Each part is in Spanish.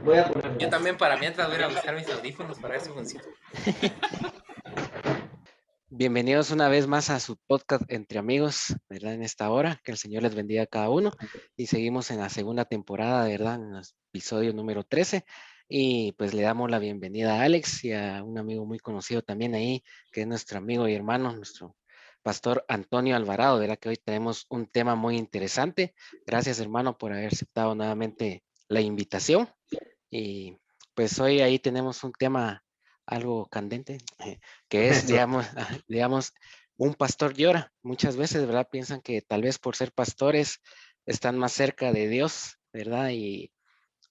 Voy a poner Yo la... también para mientras voy a ir a buscar mis audífonos para ver si funciona. Bienvenidos una vez más a su podcast Entre Amigos, ¿verdad? En esta hora, que el Señor les bendiga a cada uno. Y seguimos en la segunda temporada, ¿verdad? En el episodio número 13. Y pues le damos la bienvenida a Alex y a un amigo muy conocido también ahí, que es nuestro amigo y hermano, nuestro pastor Antonio Alvarado, ¿verdad? Que hoy tenemos un tema muy interesante. Gracias, hermano, por haber aceptado nuevamente la invitación. Y pues hoy ahí tenemos un tema algo candente, que es, Eso. digamos, digamos, un pastor llora. Muchas veces, ¿verdad? Piensan que tal vez por ser pastores están más cerca de Dios, ¿verdad? Y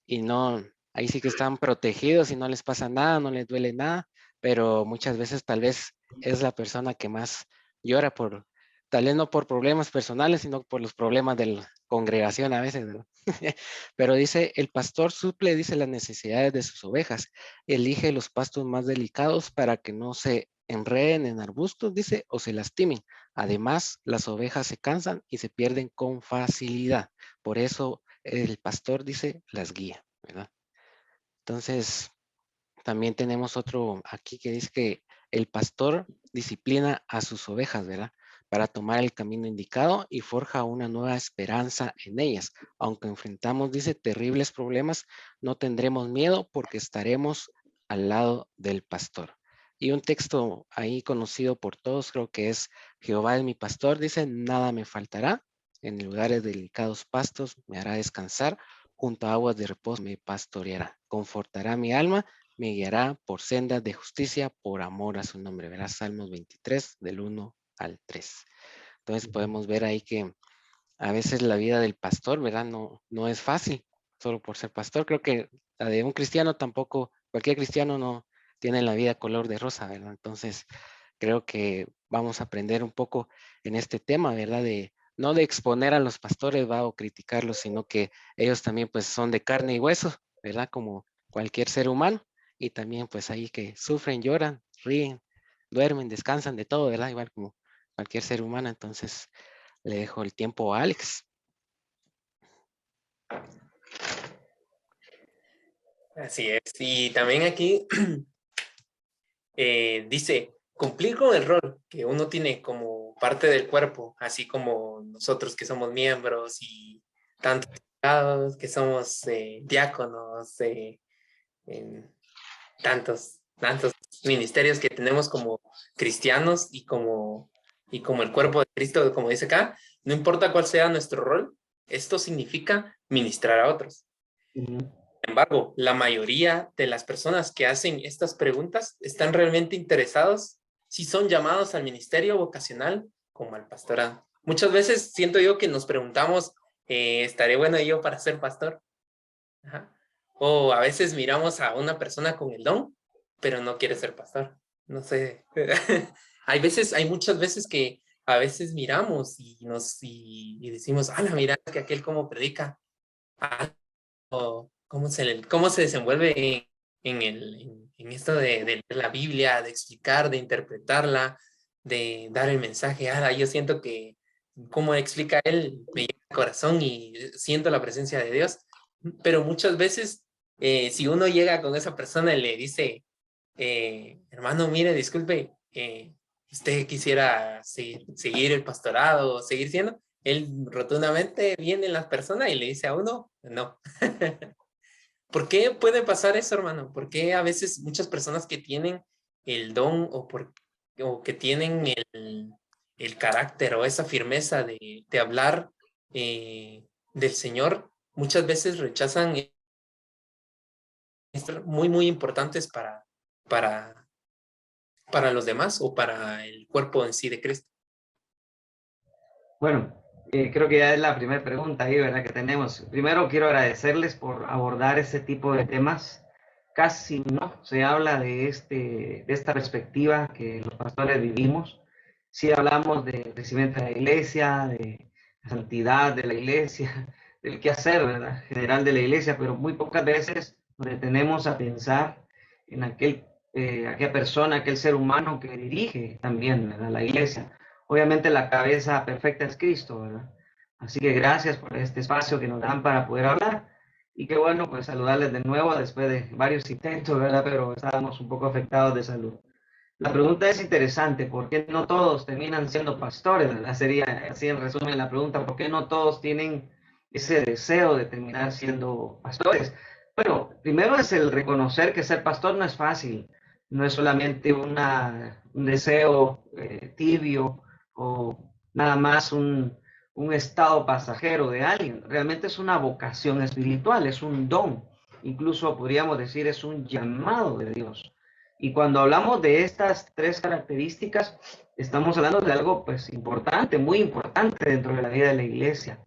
no, ahí sí que están protegidos y no les pasa nada, no les duele nada, pero muchas veces tal vez es la persona que más llora por, tal vez no por problemas personales, sino por los problemas de la congregación a veces, ¿verdad? Pero dice, el pastor suple, dice, las necesidades de sus ovejas, elige los pastos más delicados para que no se enreden en arbustos, dice, o se lastimen. Además, las ovejas se cansan y se pierden con facilidad. Por eso el pastor dice, las guía, ¿verdad? Entonces, también tenemos otro aquí que dice que el pastor disciplina a sus ovejas, ¿verdad? Para tomar el camino indicado y forja una nueva esperanza en ellas. Aunque enfrentamos, dice, terribles problemas, no tendremos miedo porque estaremos al lado del pastor. Y un texto ahí conocido por todos, creo que es Jehová es mi pastor, dice, nada me faltará, en lugares delicados pastos me hará descansar, junto a aguas de reposo me pastoreará, confortará mi alma, me guiará por sendas de justicia por amor a su nombre. Verás Salmos 23 del 1 al 3. Entonces podemos ver ahí que a veces la vida del pastor, ¿verdad? No es fácil solo por ser pastor. Creo que la de un cristiano tampoco, cualquier cristiano no tiene la vida color de rosa, ¿verdad? Entonces creo que vamos a aprender un poco en este tema, ¿verdad? De no de exponer a los pastores, va, o criticarlos, sino que ellos también pues son de carne y hueso, ¿verdad? Como cualquier ser humano y también pues ahí que sufren, lloran, ríen, duermen, descansan de todo, ¿verdad? Igual como cualquier ser humano. Entonces le dejo el tiempo a Alex. Así es. Y también aquí dice, cumplir con el rol que uno tiene como parte del cuerpo, así como nosotros que somos miembros y tantos delegados, que somos diáconos, en tantos ministerios que tenemos como cristianos y como el cuerpo de Cristo, como dice acá, no importa cuál sea nuestro rol, esto significa ministrar a otros. Ujú. Sin embargo, la mayoría de las personas que hacen estas preguntas están realmente interesados si son llamados al ministerio vocacional como al pastorado. Muchas veces siento yo que nos preguntamos, ¿estaré bueno yo para ser pastor? Ajá. O a veces miramos a una persona con el don, pero no quiere ser pastor. No sé. Hay muchas veces que a veces miramos y decimos, mira que aquel cómo predica, o cómo se desenvuelve en esto de leer la Biblia, de explicar, de interpretarla, de dar el mensaje. Yo siento que como explica él, me llega al corazón y siento la presencia de Dios. Pero muchas veces, si uno llega con esa persona y le dice, hermano, mire, disculpe, usted quisiera seguir el pastorado, seguir siendo, él rotundamente viene en las personas y le dice a uno, no. ¿Por qué puede pasar eso, hermano? ¿Por qué a veces muchas personas que tienen el don o que tienen el carácter o esa firmeza de hablar del Señor, muchas veces rechazan muy, muy importantes para, para los demás o para el cuerpo en sí de Cristo? Bueno, creo que ya es la primera pregunta ahí, ¿verdad? Que tenemos. Primero quiero agradecerles por abordar ese tipo de temas. Casi no se habla de esta perspectiva que los pastores vivimos. Sí hablamos de crecimiento de la iglesia, de la santidad de la iglesia, del quehacer, ¿verdad? General de la iglesia, pero muy pocas veces nos detenemos a pensar en aquella persona, aquel ser humano que dirige también, ¿verdad? La iglesia. Obviamente la cabeza perfecta es Cristo, ¿verdad? Así que gracias por este espacio que nos dan para poder hablar. Y qué bueno, pues saludarles de nuevo después de varios intentos, ¿verdad? Pero estábamos un poco afectados de salud. La pregunta es interesante, ¿por qué no todos terminan siendo pastores? ¿Verdad? Sería así en resumen la pregunta, ¿por qué no todos tienen ese deseo de terminar siendo pastores? Bueno, primero es el reconocer que ser pastor no es fácil, no es solamente un deseo tibio o nada más un estado pasajero de alguien, realmente es una vocación espiritual, es un don, incluso podríamos decir es un llamado de Dios. Y cuando hablamos de estas tres características, estamos hablando de algo pues importante, muy importante dentro de la vida de la iglesia.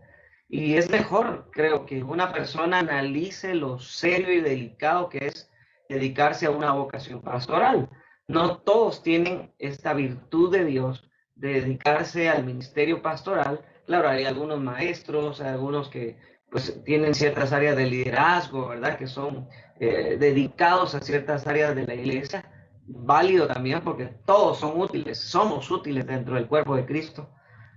Y es mejor, creo, que una persona analice lo serio y delicado que es dedicarse a una vocación pastoral. No todos tienen esta virtud de Dios de dedicarse al ministerio pastoral. Claro, hay algunos maestros, hay algunos que pues tienen ciertas áreas de liderazgo, ¿verdad? Que son dedicados a ciertas áreas de la iglesia, válido también porque todos son útiles, somos útiles dentro del cuerpo de Cristo,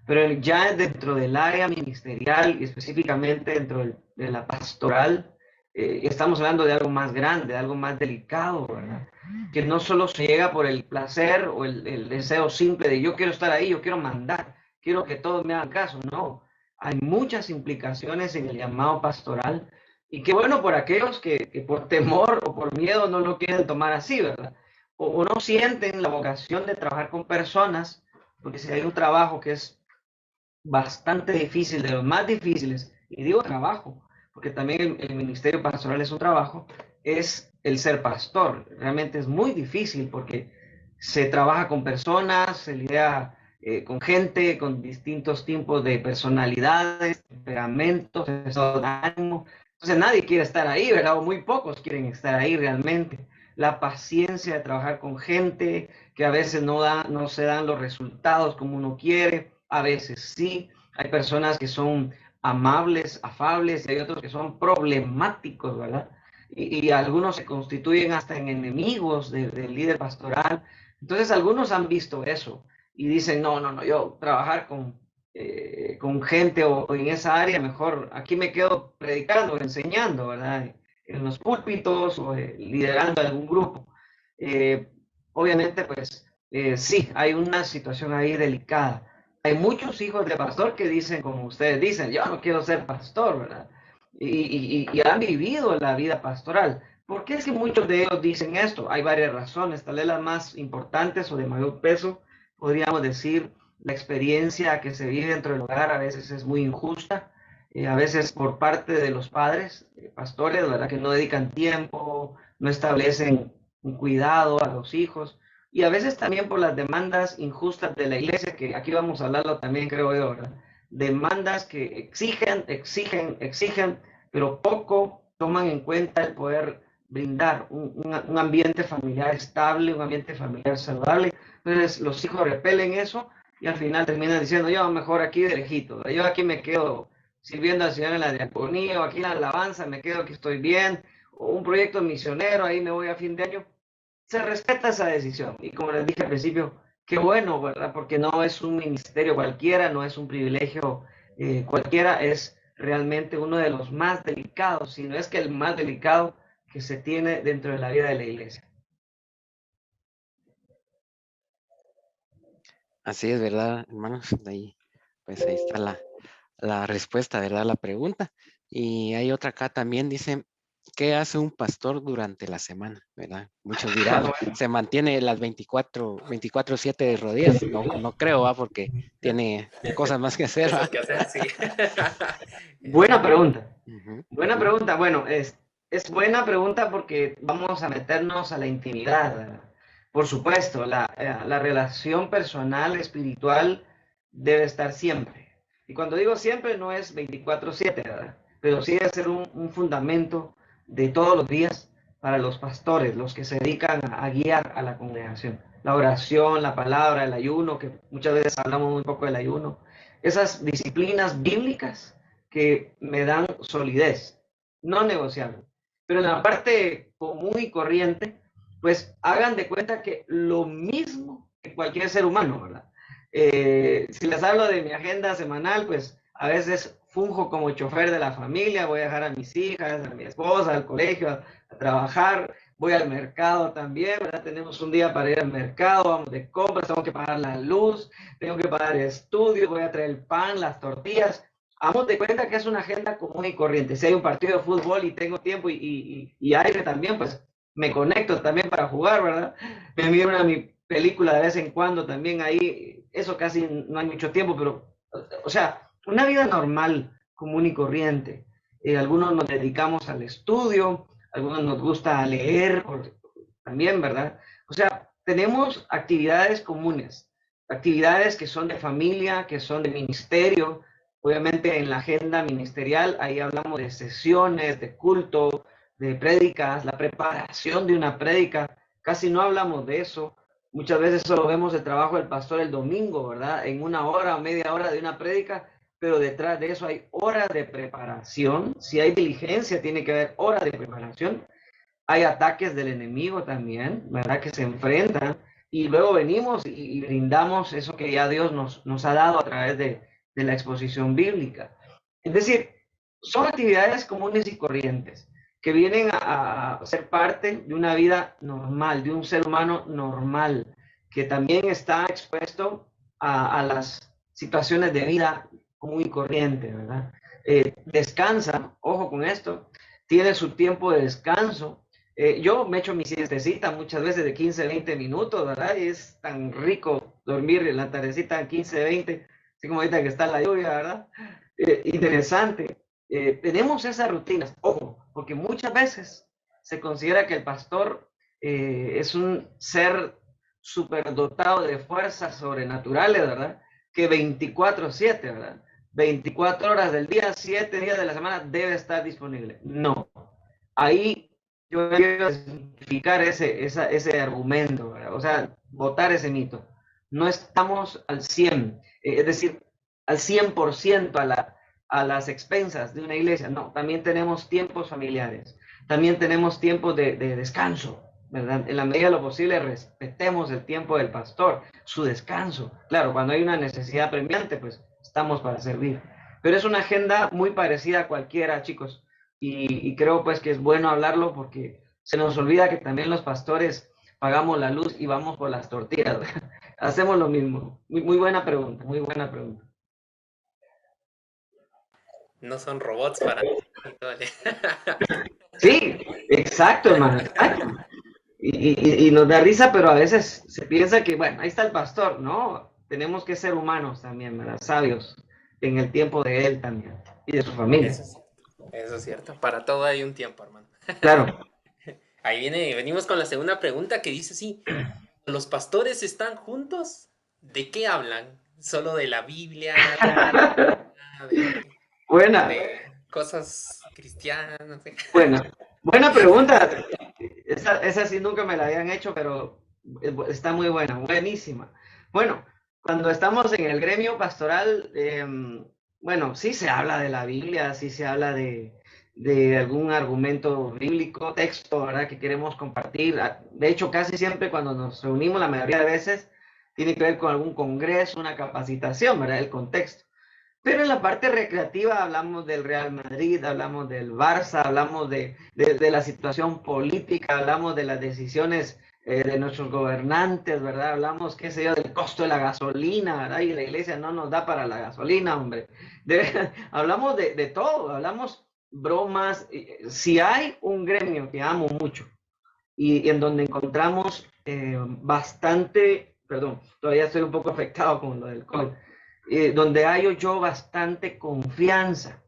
pero ya dentro del área ministerial y específicamente dentro de la pastoral, estamos hablando de algo más grande, algo más delicado, ¿verdad? Que no solo se llega por el placer o el deseo simple de yo quiero estar ahí, yo quiero mandar, quiero que todos me hagan caso, no. Hay muchas implicaciones en el llamado pastoral y qué bueno por aquellos que por temor o por miedo no lo quieren tomar así, ¿verdad? O no sienten la vocación de trabajar con personas, porque si hay un trabajo que es bastante difícil, de los más difíciles, y digo trabajo, porque también el ministerio pastoral es un trabajo, es el ser pastor. Realmente es muy difícil porque se trabaja con personas, se lidia con gente, con distintos tipos de personalidades, temperamentos, estados de ánimo. Entonces nadie quiere estar ahí, ¿verdad? O muy pocos quieren estar ahí realmente. La paciencia de trabajar con gente que a veces no se dan los resultados como uno quiere, a veces sí. Hay personas que son amables, afables, y hay otros que son problemáticos, ¿verdad? Y algunos se constituyen hasta en enemigos del líder pastoral. Entonces algunos han visto eso y dicen, no, no, no, yo trabajar con gente o en esa área, mejor aquí me quedo predicando, enseñando, ¿verdad? En los púlpitos o liderando algún grupo. Eh, Obviamente, pues sí, hay una situación ahí delicada. Hay muchos hijos de pastor que dicen, como ustedes dicen, yo no quiero ser pastor, ¿verdad? Y han vivido la vida pastoral. ¿Por qué es que muchos de ellos dicen esto? Hay varias razones, tal vez las más importantes o de mayor peso, podríamos decir, la experiencia que se vive dentro del hogar a veces es muy injusta, a veces por parte de los padres, pastores, ¿verdad? Que no dedican tiempo, no establecen un cuidado a los hijos, y a veces también por las demandas injustas de la iglesia, que aquí vamos a hablarlo también, creo yo, ¿verdad? Demandas que exigen, pero poco toman en cuenta el poder brindar un ambiente familiar estable, un ambiente familiar saludable. Entonces los hijos repelen eso y al final terminan diciendo, yo mejor aquí de lejito, yo aquí me quedo sirviendo al Señor en la diaconía o aquí en la alabanza, me quedo aquí estoy bien, o un proyecto misionero, ahí me voy a fin de año. Se respeta esa decisión y como les dije al principio, qué bueno, ¿verdad? Porque no es un ministerio cualquiera, no es un privilegio cualquiera, es realmente uno de los más delicados, si no es que el más delicado que se tiene dentro de la vida de la iglesia. Así es, ¿verdad, hermanos? Ahí, pues ahí está la respuesta, ¿verdad? La pregunta. Y hay otra acá también, dice, ¿qué hace un pastor durante la semana? ¿Verdad? Muchos dirán, se mantiene las 24/7 de rodillas. No, no creo, ¿va? Porque tiene cosas más que hacer, ¿va? Cosas que hacer, sí. Buena pregunta. Ujú. Buena pregunta. Bueno, es buena pregunta porque vamos a meternos a la intimidad, ¿verdad? Por supuesto, la relación personal, espiritual, debe estar siempre. Y cuando digo siempre, no es 24/7, ¿verdad? Pero sí debe ser un fundamento de todos los días para los pastores, los que se dedican a guiar a la congregación. La oración, la palabra, el ayuno, que muchas veces hablamos muy poco del ayuno. Esas disciplinas bíblicas que me dan solidez, no negociable. Pero en la parte común y corriente, pues hagan de cuenta que lo mismo que cualquier ser humano, ¿verdad? Si les hablo de mi agenda semanal, pues a veces funjo como chofer de la familia, voy a dejar a mis hijas, a mi esposa, al colegio, a trabajar, voy al mercado también, ¿verdad? Tenemos un día para ir al mercado, vamos de compras, tengo que pagar la luz, tengo que pagar estudios, voy a traer el pan, las tortillas. Hagamos de cuenta que es una agenda común y corriente. Si hay un partido de fútbol y tengo tiempo y aire también, pues me conecto también para jugar, ¿verdad? Me miro una mi película de vez en cuando también ahí, eso casi no hay mucho tiempo, pero, o sea, una vida normal, común y corriente. Algunos nos dedicamos al estudio, algunos nos gusta leer también, ¿verdad? O sea, tenemos actividades comunes, actividades que son de familia, que son de ministerio. Obviamente en la agenda ministerial, ahí hablamos de sesiones, de culto, de prédicas, la preparación de una prédica. Casi no hablamos de eso. Muchas veces solo vemos el trabajo del pastor el domingo, ¿verdad? En una hora o media hora de una prédica, pero detrás de eso hay horas de preparación. Si hay diligencia, tiene que haber horas de preparación. Hay ataques del enemigo también, ¿verdad? Que se enfrentan y luego venimos y brindamos eso que ya Dios nos ha dado a través de la exposición bíblica. Es decir, son actividades comunes y corrientes que vienen a ser parte de una vida normal, de un ser humano normal, que también está expuesto a las situaciones de vida común y corriente, ¿verdad? Descansa, ojo con esto, tiene su tiempo de descanso. Yo me echo mi siestecita muchas veces de 15, 20 minutos, ¿verdad? Y es tan rico dormir en la tardecita 15, 20, así como ahorita que está la lluvia, ¿verdad? Interesante. Tenemos esas rutinas, ojo, porque muchas veces se considera que el pastor es un ser superdotado de fuerzas sobrenaturales, ¿verdad? Que 24/7, ¿verdad? 24 horas del día, 7 días de la semana debe estar disponible. No. Ahí yo quiero desmitificar ese argumento, ¿verdad? O sea, botar ese mito. No estamos al 100, es decir, al 100% a las expensas de una iglesia. No, también tenemos tiempos familiares, también tenemos tiempos de descanso, ¿verdad? En la medida de lo posible respetemos el tiempo del pastor, su descanso. Claro, cuando hay una necesidad premiante, pues estamos para servir. Pero es una agenda muy parecida a cualquiera, chicos. Y creo pues que es bueno hablarlo porque se nos olvida que también los pastores pagamos la luz y vamos por las tortillas. Hacemos lo mismo. Muy buena pregunta, muy buena pregunta. No son robots para... Sí, exacto, hermano, exacto. Y nos da risa, pero a veces se piensa que, bueno, ahí está el pastor. No, tenemos que ser humanos también, ¿verdad? Sabios en el tiempo de él también y de su familia. Eso es cierto. Para todo hay un tiempo, hermano. Claro. Ahí venimos con la segunda pregunta que dice así: ¿los pastores están juntos? ¿De qué hablan? ¿Solo de la Biblia? Buena. De cosas cristianas, no sé. Buena pregunta. Esa sí nunca me la habían hecho, pero está muy buena, buenísima. Bueno, cuando estamos en el gremio pastoral, bueno, sí se habla de la Biblia, sí se habla de algún argumento bíblico, texto, ¿verdad? Que queremos compartir. De hecho, casi siempre cuando nos reunimos, la mayoría de veces, tiene que ver con algún congreso, una capacitación, ¿verdad? El contexto. Pero en la parte recreativa hablamos del Real Madrid, hablamos del Barça, hablamos de la situación política, hablamos de las decisiones de nuestros gobernantes, ¿verdad? Hablamos, qué sé yo, del costo de la gasolina, ¿verdad? Y la iglesia no nos da para la gasolina, hombre. Hablamos de todo, hablamos bromas. Si hay un gremio que amo mucho y en donde encontramos bastante, perdón, todavía estoy un poco afectado con lo del COVID, donde hallo yo bastante confianza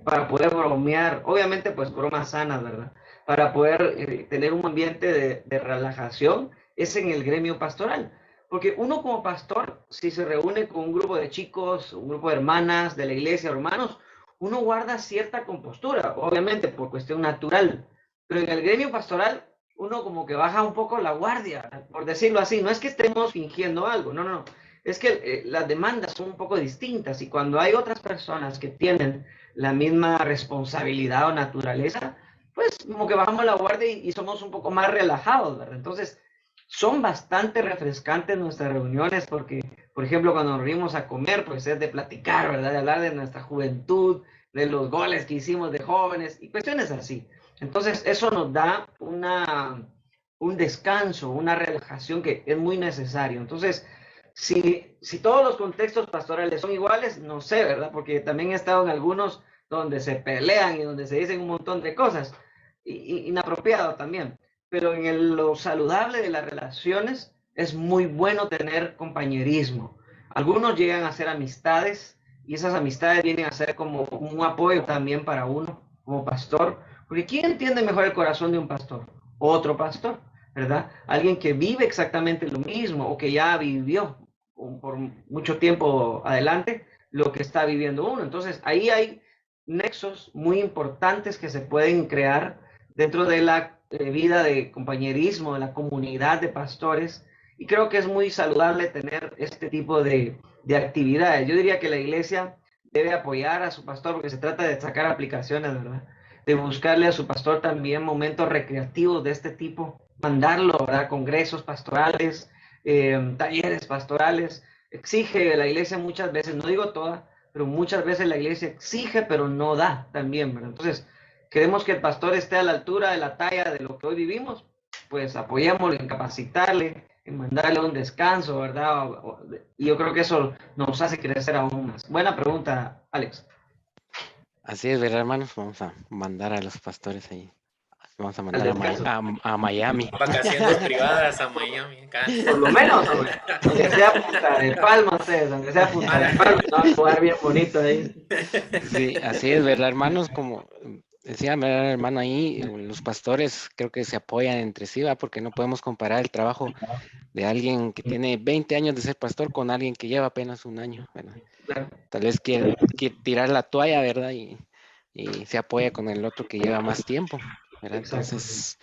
para poder bromear, obviamente pues bromas sanas, ¿verdad? Para poder tener un ambiente de relajación, es en el gremio pastoral. Porque uno como pastor, si se reúne con un grupo de chicos, un grupo de hermanas de la iglesia, hermanos, uno guarda cierta compostura, obviamente por cuestión natural. Pero en el gremio pastoral, uno como que baja un poco la guardia, por decirlo así. No es que estemos fingiendo algo, no, no. Es que las demandas son un poco distintas y cuando hay otras personas que tienen la misma responsabilidad o naturaleza, pues como que bajamos la guardia y somos un poco más relajados, ¿verdad? Entonces, Son bastante refrescantes nuestras reuniones porque, por ejemplo, cuando nos reunimos a comer, pues es de platicar, ¿verdad? De hablar de nuestra juventud, de los goles que hicimos de jóvenes y cuestiones así. Entonces, eso nos da un descanso, una relajación que es muy necesario. Entonces, si todos los contextos pastorales son iguales, no sé, ¿verdad? Porque también he estado en algunos donde se pelean y donde se dicen un montón de cosas, inapropiado también. Pero lo saludable de las relaciones es muy bueno tener compañerismo. Algunos llegan a ser amistades y esas amistades vienen a ser como un apoyo también para uno como pastor. Porque ¿quién entiende mejor el corazón de un pastor? Otro pastor, ¿verdad? Alguien que vive exactamente lo mismo o que ya vivió por mucho tiempo adelante lo que está viviendo uno. Entonces, ahí hay nexos muy importantes que se pueden crear dentro de la vida de compañerismo, de la comunidad de pastores, y creo que es muy saludable tener este tipo de actividades. Yo diría que la iglesia debe apoyar a su pastor porque se trata de sacar aplicaciones, ¿verdad? De buscarle a su pastor también momentos recreativos de este tipo, mandarlo, ¿verdad? Congresos pastorales, talleres pastorales. Exige la iglesia muchas veces, no digo toda, pero muchas veces la iglesia exige, pero no da también, ¿verdad? Entonces, queremos que el pastor esté a la altura de la talla de lo que hoy vivimos, pues apoyémoslo en capacitarle, en mandarle un descanso, ¿verdad? Y yo creo que eso nos hace crecer aún más. Buena pregunta, Alex. Así es, ¿verdad, hermanos? Vamos a mandar a los pastores ahí. Vamos a Al mandar descanso. a Miami. Vacaciones privadas a Miami acá. Por lo menos, hombre, aunque sea Punta de Palma ustedes, aunque sea Punta de Palma, no, a jugar bien bonito ahí. Sí, así es, ¿verdad, hermanos? Como decía mi hermano ahí, los pastores creo que se apoyan entre sí, ¿va? Porque no podemos comparar el trabajo de alguien que tiene 20 años de ser pastor con alguien que lleva apenas un año, ¿verdad? Claro, Tal vez quiere tirar la toalla, ¿verdad? Y se apoya con el otro que lleva más tiempo, ¿verdad? exacto. Entonces,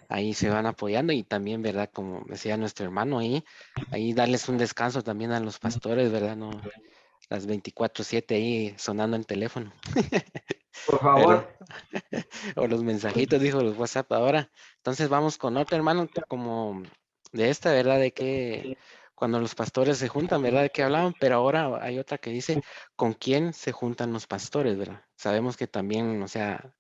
ahí se van apoyando y también, ¿verdad? Como decía nuestro hermano ahí darles un descanso también a los pastores, ¿verdad? No las 24/7 ahí sonando el teléfono, Por ¿verdad? favor. O los mensajitos, dijo los WhatsApp ahora. Entonces vamos con otro hermano como de esta, ¿verdad? De que cuando los pastores se juntan, ¿verdad? De que hablaban, pero ahora hay otra que dice, ¿con quién se juntan los pastores, ¿verdad? Sabemos que también, o sea,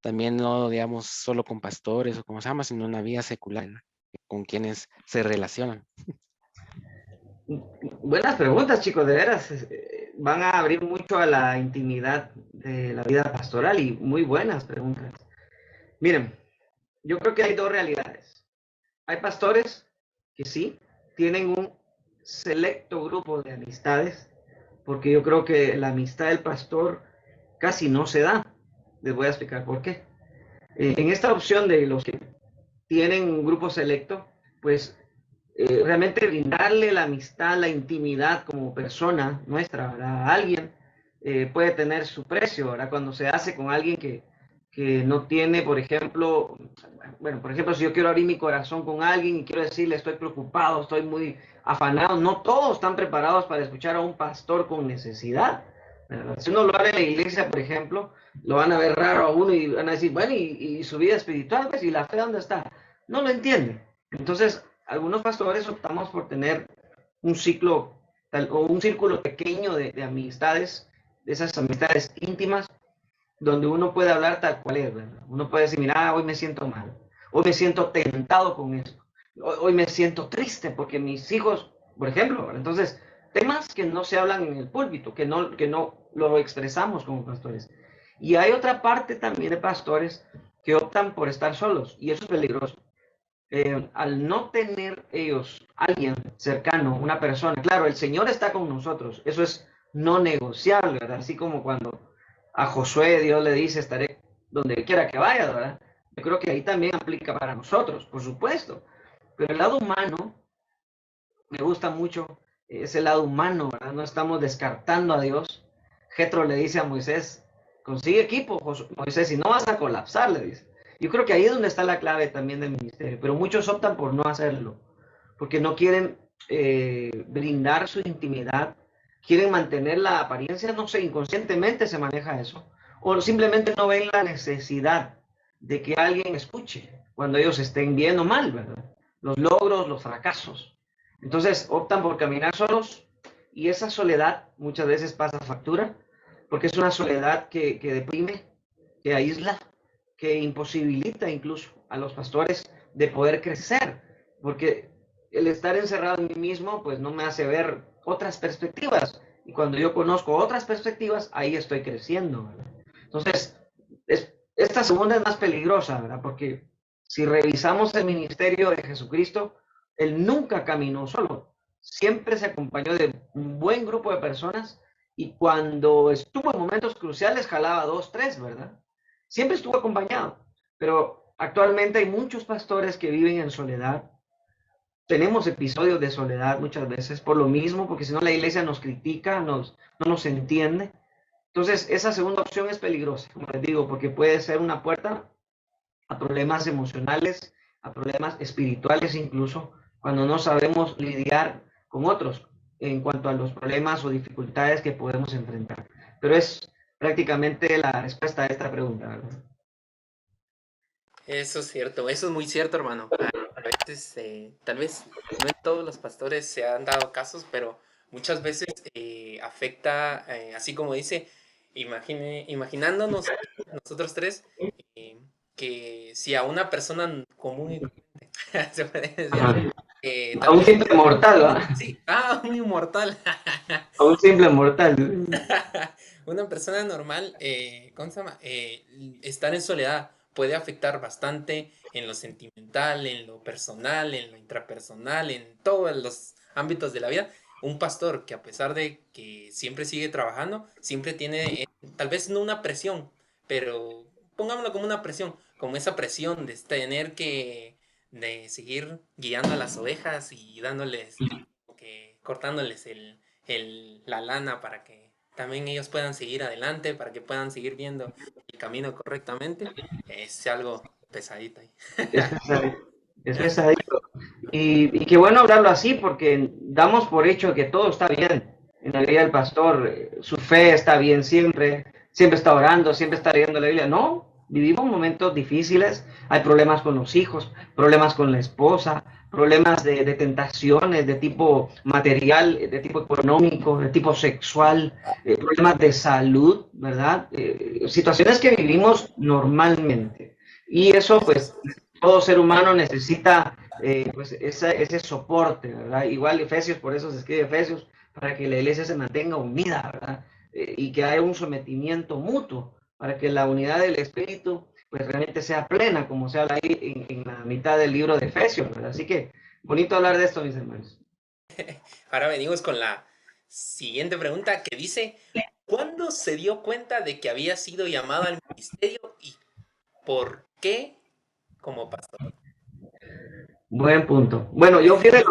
también no, digamos, solo con pastores o como se llama, sino una vida secular, ¿verdad? Con quienes se relacionan. Buenas preguntas, chicos, de veras. Van a abrir mucho a la intimidad de la vida pastoral y muy buenas preguntas. Miren, yo creo que hay dos realidades. Hay pastores que sí tienen un selecto grupo de amistades, porque yo creo que la amistad del pastor casi no se da. Les voy a explicar por qué. En esta opción de los que tienen un grupo selecto, pues realmente brindarle la amistad, la intimidad como persona nuestra, ¿verdad? A alguien puede tener su precio, ¿verdad? Cuando se hace con alguien que no tiene, por ejemplo, bueno, por ejemplo, si yo quiero abrir mi corazón con alguien y quiero decirle estoy preocupado, estoy muy afanado, no todos están preparados para escuchar a un pastor con necesidad, ¿verdad? Si uno lo habla en la iglesia, por ejemplo, lo van a ver raro a uno y van a decir, bueno, y su vida espiritual, pues, ¿y la fe dónde está? No lo entienden. Entonces, algunos pastores optamos por tener un ciclo o un círculo pequeño de amistades, de esas amistades íntimas, donde uno puede hablar tal cual es, ¿verdad? Uno puede decir, mira, hoy me siento mal, hoy me siento tentado con esto, hoy me siento triste porque mis hijos, por ejemplo, ¿verdad? Entonces, temas que no se hablan en el púlpito, que no lo expresamos como pastores. Y hay otra parte también de pastores que optan por estar solos, y eso es peligroso. Al no tener ellos alguien cercano, una persona, claro, el Señor está con nosotros, eso es no negociable, ¿verdad? Así como cuando a Josué Dios le dice, estaré donde quiera que vaya, ¿verdad? Yo creo que ahí también aplica para nosotros, por supuesto, pero el lado humano me gusta mucho, ese lado humano, ¿verdad? No estamos descartando a Dios. Jetro le dice a Moisés, consigue equipo, Moisés, y no vas a colapsar, le dice. Yo creo que ahí es donde está la clave también del ministerio, pero muchos optan por no hacerlo, porque no quieren brindar su intimidad, quieren mantener la apariencia, no sé, inconscientemente se maneja eso, o simplemente no ven la necesidad de que alguien escuche cuando ellos estén bien o mal, ¿verdad? los logros, los fracasos. Entonces optan por caminar solos y esa soledad muchas veces pasa factura porque es una soledad que deprime, que aísla, que imposibilita incluso a los pastores de poder crecer, porque el estar encerrado en mí mismo pues no me hace ver otras perspectivas y cuando yo conozco otras perspectivas ahí estoy creciendo, ¿verdad? Entonces, esta segunda es más peligrosa, ¿verdad? Porque si revisamos el ministerio de Jesucristo, él nunca caminó solo, siempre se acompañó de un buen grupo de personas y cuando estuvo en momentos cruciales jalaba dos, tres, ¿verdad? Siempre estuvo acompañado, pero actualmente hay muchos pastores que viven en soledad. Tenemos episodios de soledad muchas veces por lo mismo, porque si no la iglesia nos critica, no nos entiende. Entonces, esa segunda opción es peligrosa, como les digo, porque puede ser una puerta a problemas emocionales, a problemas espirituales incluso, cuando no sabemos lidiar con otros en cuanto a los problemas o dificultades que podemos enfrentar. Pero es prácticamente la respuesta a esta pregunta, ¿verdad? Eso es cierto, eso es muy cierto, hermano. A veces, tal vez no en todos los pastores se han dado casos, pero muchas veces afecta, así como dice, imaginándonos nosotros tres, eh, que si a una persona común y corriente, se puede decir, A tal un vez, simple mortal, ¿va? sí, un inmortal, A un simple mortal. una persona normal, ¿cómo se llama? Estar en soledad puede afectar bastante en lo sentimental, en lo personal, en lo intrapersonal, en todos los ámbitos de la vida. Un pastor que a pesar de que siempre sigue trabajando, siempre tiene, tal vez no una presión, pero pongámoslo como una presión, como esa presión de tener de seguir guiando a las ovejas y dándoles, cortándoles la lana para que también ellos puedan seguir adelante, para que puedan seguir viendo el camino correctamente, es algo pesadito ahí. Es pesadito. Es pesadito. Y qué bueno hablarlo así porque damos por hecho que todo está bien en la vida del pastor, su fe está bien siempre, siempre está orando, siempre está leyendo la Biblia. No, vivimos momentos difíciles, hay problemas con los hijos, problemas con la esposa, problemas de tentaciones de tipo material, de tipo económico, de tipo sexual, problemas de salud, ¿verdad? Situaciones que vivimos normalmente. Y eso, pues, todo ser humano necesita pues ese soporte, ¿verdad? Igual Efesios, por eso se escribe Efesios, para que la iglesia se mantenga unida, ¿verdad? Y que haya un sometimiento mutuo, para que la unidad del Espíritu pues realmente sea plena, como se habla ahí en la mitad del libro de Efesios, ¿verdad? Así que bonito hablar de esto, mis hermanos. Ahora venimos con la siguiente pregunta que dice, ¿cuándo se dio cuenta de que había sido llamado al ministerio y por qué como pastor? Buen punto. Bueno, yo fui de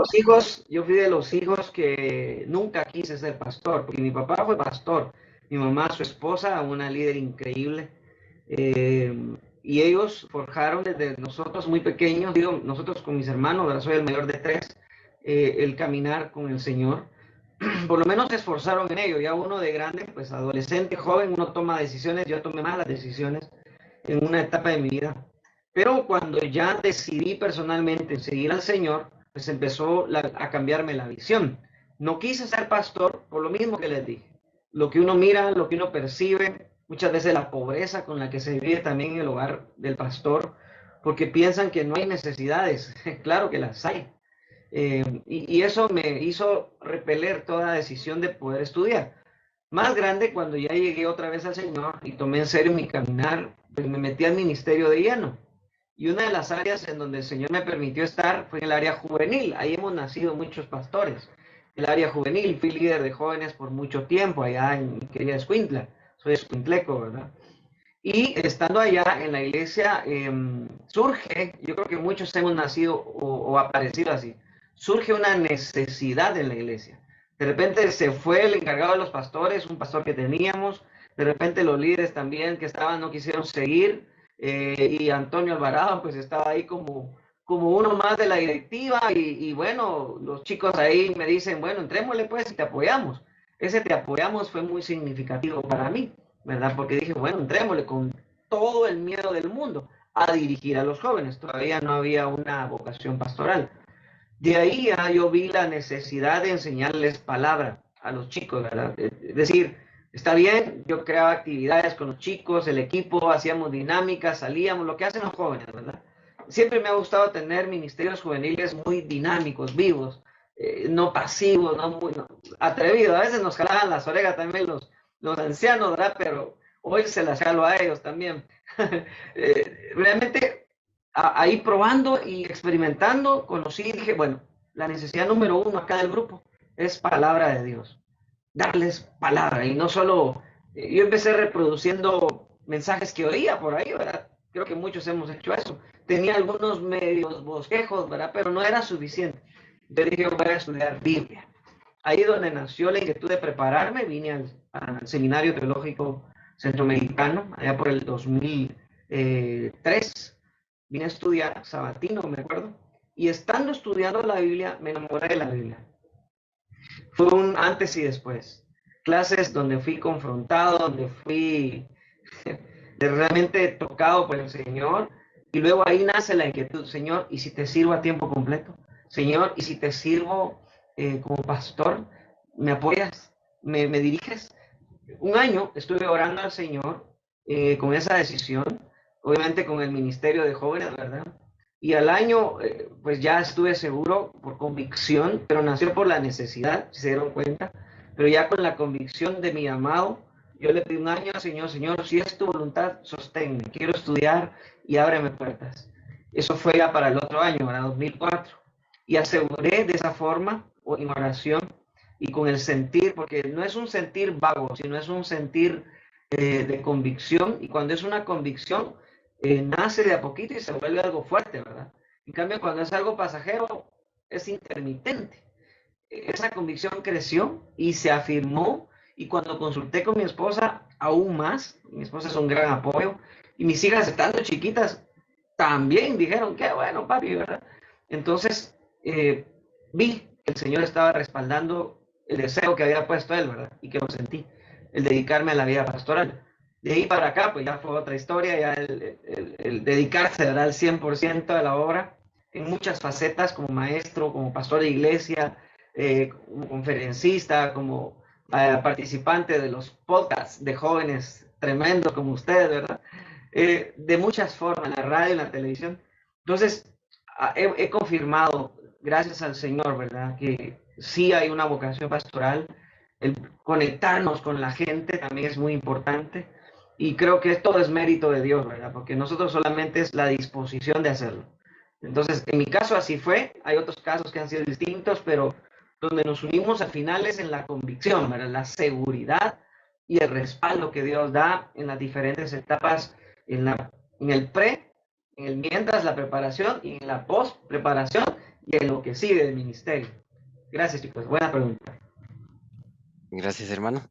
los hijos que nunca quise ser pastor, porque mi papá fue pastor, mi mamá, su esposa, una líder increíble, eh, y ellos forjaron desde nosotros muy pequeños, digo, nosotros con mis hermanos, ahora soy el mayor de tres, el caminar con el Señor. Por lo menos se esforzaron en ello, ya uno de grande, pues adolescente, joven, uno toma decisiones, yo tomé malas decisiones en una etapa de mi vida. Pero cuando ya decidí personalmente seguir al Señor, pues empezó a cambiarme la visión. No quise ser pastor por lo mismo que les dije. Lo que uno mira, lo que uno percibe, muchas veces la pobreza con la que se vive también en el hogar del pastor, porque piensan que no hay necesidades. Claro que las hay. Y eso me hizo repeler toda decisión de poder estudiar. Más grande, cuando ya llegué otra vez al Señor y tomé en serio mi caminar, pues me metí al ministerio de lleno. Y una de las áreas en donde el Señor me permitió estar fue en el área juvenil. Ahí hemos nacido muchos pastores. El área juvenil, fui líder de jóvenes por mucho tiempo allá en mi querida Escuintla. Soy escuintleco, ¿verdad? Y estando allá en la iglesia, surge, yo creo que muchos hemos nacido o aparecido así, surge una necesidad en la iglesia. De repente se fue el encargado de los pastores, un pastor que teníamos, de repente los líderes también que estaban no quisieron seguir, y Antonio Alvarado pues estaba ahí como uno más de la directiva y bueno, los chicos ahí me dicen, bueno, entrémosle pues y te apoyamos. Ese te apoyamos fue muy significativo para mí, ¿verdad? Porque dije, bueno, entrémosle con todo el miedo del mundo a dirigir a los jóvenes. Todavía no había una vocación pastoral. De ahí ya yo vi la necesidad de enseñarles palabra a los chicos, ¿verdad? Es decir, está bien, yo creaba actividades con los chicos, el equipo, hacíamos dinámicas, salíamos, lo que hacen los jóvenes, ¿verdad? Siempre me ha gustado tener ministerios juveniles muy dinámicos, vivos, no pasivos, no, atrevidos. A veces nos jalaban las orejas también los ancianos, ¿verdad? Pero hoy se las jalo a ellos también. Realmente ahí probando y experimentando, conocí y dije, bueno, la necesidad número uno acá del grupo es palabra de Dios, darles palabra y no solo, yo empecé reproduciendo mensajes que oía por ahí, ¿verdad? Creo que muchos hemos hecho eso. Tenía algunos medios bosquejos, ¿verdad? Pero no era suficiente. Entonces dije, voy a estudiar Biblia. Ahí donde nació la inquietud de prepararme, vine al Seminario Teológico Centroamericano, allá por el 2003. Vine a estudiar sabatino, me acuerdo. Y estando estudiando la Biblia, me enamoré de la Biblia. Fue un antes y después. Clases donde fui confrontado, donde fui realmente tocado por el Señor. Y luego ahí nace la inquietud, Señor, ¿y si te sirvo a tiempo completo? Señor, ¿y si te sirvo como pastor? ¿Me apoyas? ¿Me diriges? Un año estuve orando al Señor con esa decisión, obviamente con el ministerio de jóvenes, ¿verdad? Y al año, pues ya estuve seguro por convicción, pero nació por la necesidad, si se dieron cuenta, pero ya con la convicción de mi amado, yo le pedí un año al Señor, Señor, si es tu voluntad, sosténme, quiero estudiar y ábreme puertas. Eso fue ya para el otro año, para 2004. Y aseguré de esa forma, en oración y con el sentir, porque no es un sentir vago, sino es un sentir de convicción, y cuando es una convicción, nace de a poquito y se vuelve algo fuerte, ¿verdad? En cambio, cuando es algo pasajero, es intermitente. Esa convicción creció y se afirmó, y cuando consulté con mi esposa, aún más. Mi esposa es un gran apoyo, y mis hijas, estando chiquitas, también dijeron, qué bueno, papi, ¿verdad? Entonces, vi que el Señor estaba respaldando el deseo que había puesto él, ¿verdad? Y que lo sentí, el dedicarme a la vida pastoral. De ahí para acá, pues ya fue otra historia, ya el dedicarse, ¿verdad? Al 100% a la obra, en muchas facetas, como maestro, como pastor de iglesia, como conferencista, como participante de los podcasts de jóvenes tremendos como ustedes, ¿verdad? De muchas formas, en la radio, en la televisión. Entonces, he confirmado, gracias al Señor, ¿verdad? Que sí hay una vocación pastoral. El conectarnos con la gente también es muy importante. Y creo que todo es mérito de Dios, ¿verdad? Porque nosotros solamente es la disposición de hacerlo. Entonces, en mi caso así fue. Hay otros casos que han sido distintos, pero donde nos unimos al final es en la convicción, ¿verdad? La seguridad y el respaldo que Dios da en las diferentes etapas, en el pre, en el mientras, la preparación, y en la post preparación, y en lo que sigue del ministerio. Gracias, chicos. Buena pregunta. Gracias, hermano.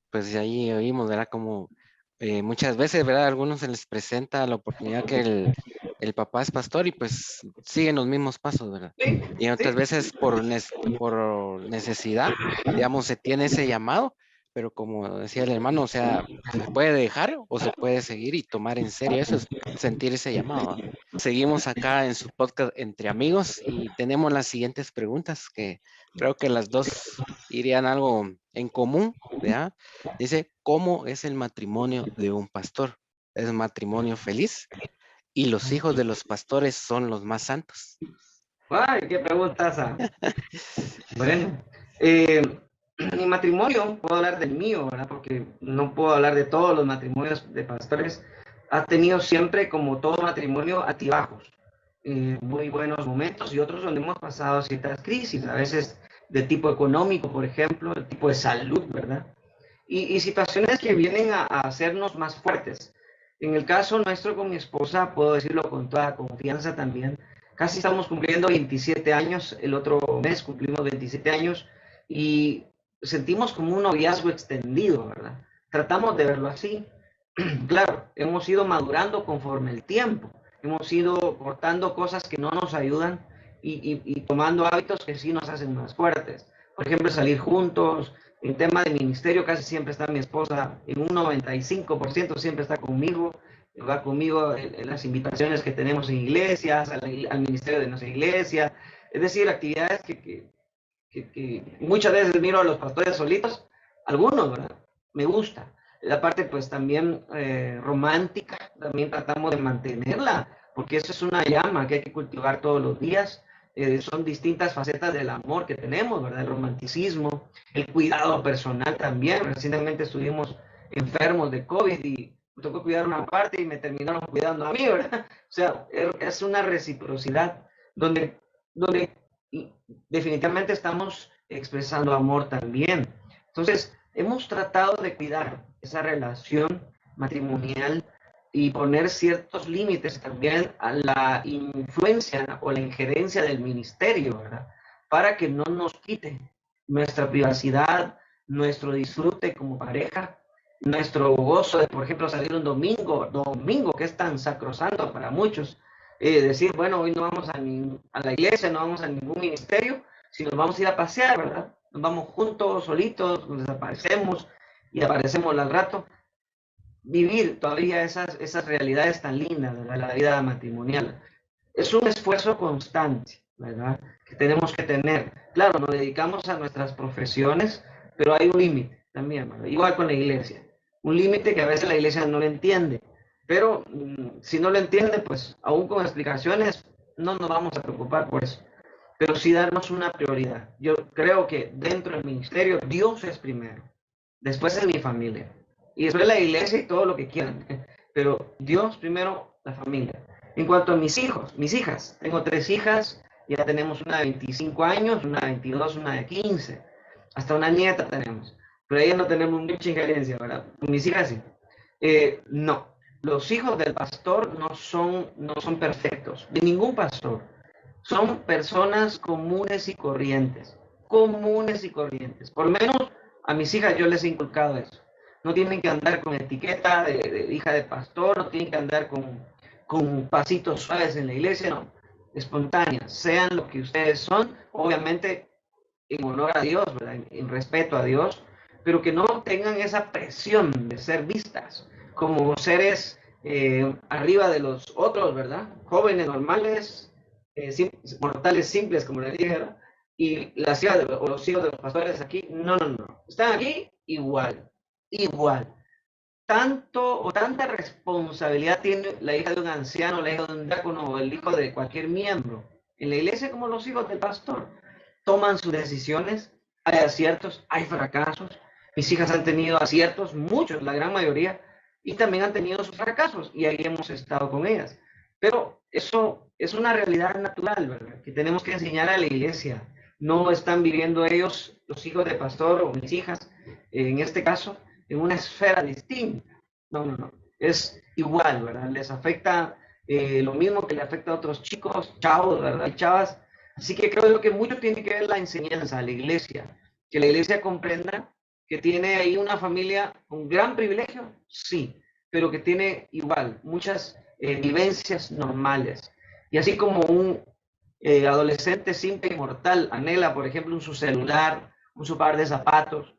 Pues ahí oímos, ¿verdad? Como muchas veces, ¿verdad? A algunos se les presenta la oportunidad que el papá es pastor y pues siguen los mismos pasos, ¿verdad? Sí, Y otras sí. veces por necesidad, digamos, se tiene ese llamado, pero como decía el hermano, o sea, se puede dejar o se puede seguir y tomar en serio eso, es sentir ese llamado, ¿verdad? Seguimos acá en su podcast Entre Amigos y tenemos las siguientes preguntas que creo que las dos irían algo en común, ¿verdad? Dice, ¿cómo es el matrimonio de un pastor? ¿Es un matrimonio feliz? ¿Y los hijos de los pastores son los más santos? Ay, qué preguntas. Bueno, mi matrimonio, puedo hablar del mío, ¿verdad? Porque no puedo hablar de todos los matrimonios de pastores. Ha tenido siempre, como todo matrimonio, altibajos, muy buenos momentos y otros donde hemos pasado ciertas crisis, a veces de tipo económico, por ejemplo, de tipo de salud, ¿verdad? Y situaciones que vienen a hacernos más fuertes. En el caso nuestro con mi esposa, puedo decirlo con toda confianza también, casi estamos cumpliendo 27 años, el otro mes cumplimos 27 años y sentimos como un noviazgo extendido, ¿verdad? Tratamos de verlo así. Claro, hemos ido madurando conforme el tiempo, hemos ido cortando cosas que no nos ayudan y tomando hábitos que sí nos hacen más fuertes. Por ejemplo, salir juntos. En tema de ministerio casi siempre está mi esposa, en un 95% siempre está conmigo, va conmigo en las invitaciones que tenemos en iglesias, al ministerio de nuestra iglesia, Es decir, actividades que muchas veces miro a los pastores solitos, algunos, ¿verdad? Me gusta. La parte pues también romántica, también tratamos de mantenerla, porque eso es una llama que hay que cultivar todos los días. Son distintas facetas del amor que tenemos, ¿verdad? El romanticismo, el cuidado personal también. Recientemente estuvimos enfermos de COVID y me tocó cuidar una parte y me terminaron cuidando a mí, ¿verdad? O sea, es una reciprocidad donde definitivamente estamos expresando amor también. Entonces, hemos tratado de cuidar esa relación matrimonial y poner ciertos límites también a la influencia o la injerencia del ministerio, ¿verdad? Para que no nos quite nuestra privacidad, nuestro disfrute como pareja, nuestro gozo de, por ejemplo, salir un domingo que es tan sacrosanto para muchos, decir, bueno, hoy no vamos a la iglesia, no vamos a ningún ministerio, sino vamos a ir a pasear, ¿verdad? Nos vamos juntos, solitos, nos desaparecemos y aparecemos al rato. Vivir todavía esas realidades tan lindas de la vida matrimonial. Es un esfuerzo constante, ¿verdad? Que tenemos que tener. Claro, nos dedicamos a nuestras profesiones, pero hay un límite también, ¿verdad? Igual con la iglesia. Un límite que a veces la iglesia no lo entiende. Pero si no lo entiende, pues aún con explicaciones, no nos vamos a preocupar por eso. Pero sí darnos una prioridad. Yo creo que dentro del ministerio, Dios es primero. Después es mi familia. Y después la iglesia y todo lo que quieran. Pero Dios primero, la familia. En cuanto a mis hijos, mis hijas, tengo 3 hijas, ya tenemos una de 25 años, una de 22, una de 15, hasta una nieta tenemos. Pero ahí no tenemos mucha injerencia, ¿verdad? Con mis hijas sí. No, los hijos del pastor no son perfectos, de ningún pastor. Son personas comunes y corrientes. Comunes y corrientes. Por lo menos a mis hijas yo les he inculcado eso. No tienen que andar con etiqueta de hija de pastor, no tienen que andar con pasitos suaves en la iglesia, no. Espontáneas, sean lo que ustedes son, obviamente en honor a Dios, ¿verdad? En respeto a Dios, pero que no tengan esa presión de ser vistas como seres arriba de los otros, ¿verdad? Jóvenes normales, mortales simples, como les dije, ¿verdad? Y las hijas o los hijos de los pastores aquí, no. Están aquí igual. Tanto o tanta responsabilidad tiene la hija de un anciano, la hija de un diácono o el hijo de cualquier miembro en la iglesia como los hijos del pastor. Toman sus decisiones, hay aciertos, hay fracasos. Mis hijas han tenido aciertos, muchos, la gran mayoría, y también han tenido sus fracasos, y ahí hemos estado con ellas. Pero eso es una realidad natural, ¿verdad? Que tenemos que enseñar a la iglesia. No están viviendo ellos, los hijos de pastor o mis hijas, en este caso, en una esfera distinta. No. Es igual, ¿verdad? Les afecta lo mismo que le afecta a otros chicos, chavos, ¿verdad? Y chavas. Así que creo yo que mucho tiene que ver la enseñanza a la iglesia. Que la iglesia comprenda que tiene ahí una familia con gran privilegio, sí, pero que tiene igual muchas vivencias normales. Y así como un adolescente simple y mortal anhela, por ejemplo, su celular, su par de zapatos,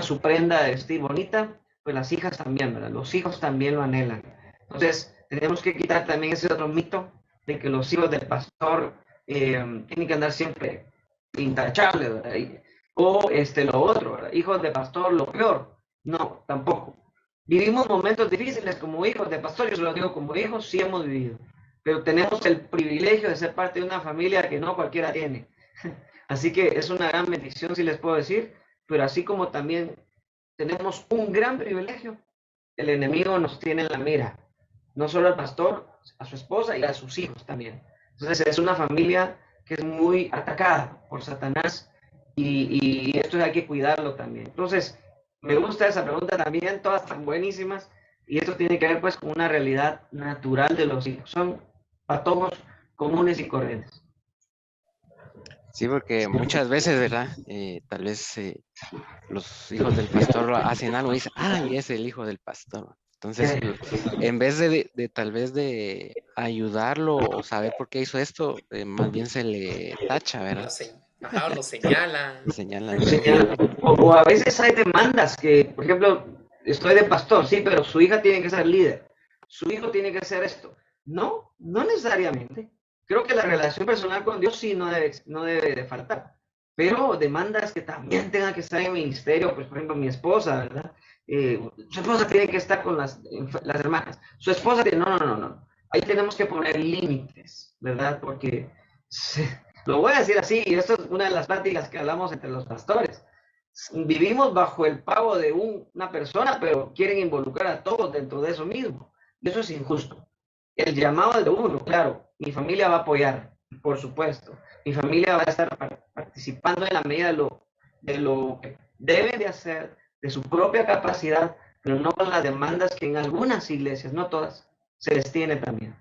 su prenda de vestir bonita, pues las hijas también, ¿verdad? Los hijos también lo anhelan. Entonces, tenemos que quitar también ese otro mito de que los hijos del pastor tienen que andar siempre intachables, ¿verdad? O lo otro, ¿verdad? Hijos de pastor, lo peor. No, tampoco. Vivimos momentos difíciles como hijos de pastor, yo se lo digo como hijos, sí hemos vivido. Pero tenemos el privilegio de ser parte de una familia que no cualquiera tiene. Así que es una gran bendición, si les puedo decir, pero así como también tenemos un gran privilegio, el enemigo nos tiene en la mira, no solo al pastor, a su esposa y a sus hijos también. Entonces es una familia que es muy atacada por Satanás y esto hay que cuidarlo también. Entonces, me gusta esa pregunta también, todas tan buenísimas, y esto tiene que ver pues con una realidad natural de los hijos. Son patojos comunes y corrientes. Sí, porque muchas veces, ¿verdad? Tal vez los hijos del pastor hacen algo y dicen, ay, es el hijo del pastor. Entonces, en vez de tal vez de ayudarlo o saber por qué hizo esto, más bien se le tacha, ¿verdad? Lo señalan. Señalan. O a veces hay demandas que, por ejemplo, estoy de pastor, sí, pero su hija tiene que ser líder. Su hijo tiene que ser esto. No necesariamente. Creo que la relación personal con Dios sí no debe de faltar, pero demandas que también tengan que estar en el ministerio, pues por ejemplo mi esposa, ¿verdad? Su esposa tiene que estar con las hermanas, su esposa tiene, no. Ahí tenemos que poner límites, ¿verdad? Porque lo voy a decir así, y esto es una de las pláticas que hablamos entre los pastores. Vivimos bajo el pago de una persona, pero quieren involucrar a todos dentro de eso mismo. Y eso es injusto. El llamado es de uno, claro. Mi familia va a apoyar, por supuesto. Mi familia va a estar participando en la medida de lo que debe de hacer, de su propia capacidad, pero no con las demandas que en algunas iglesias, no todas, se les tiene también.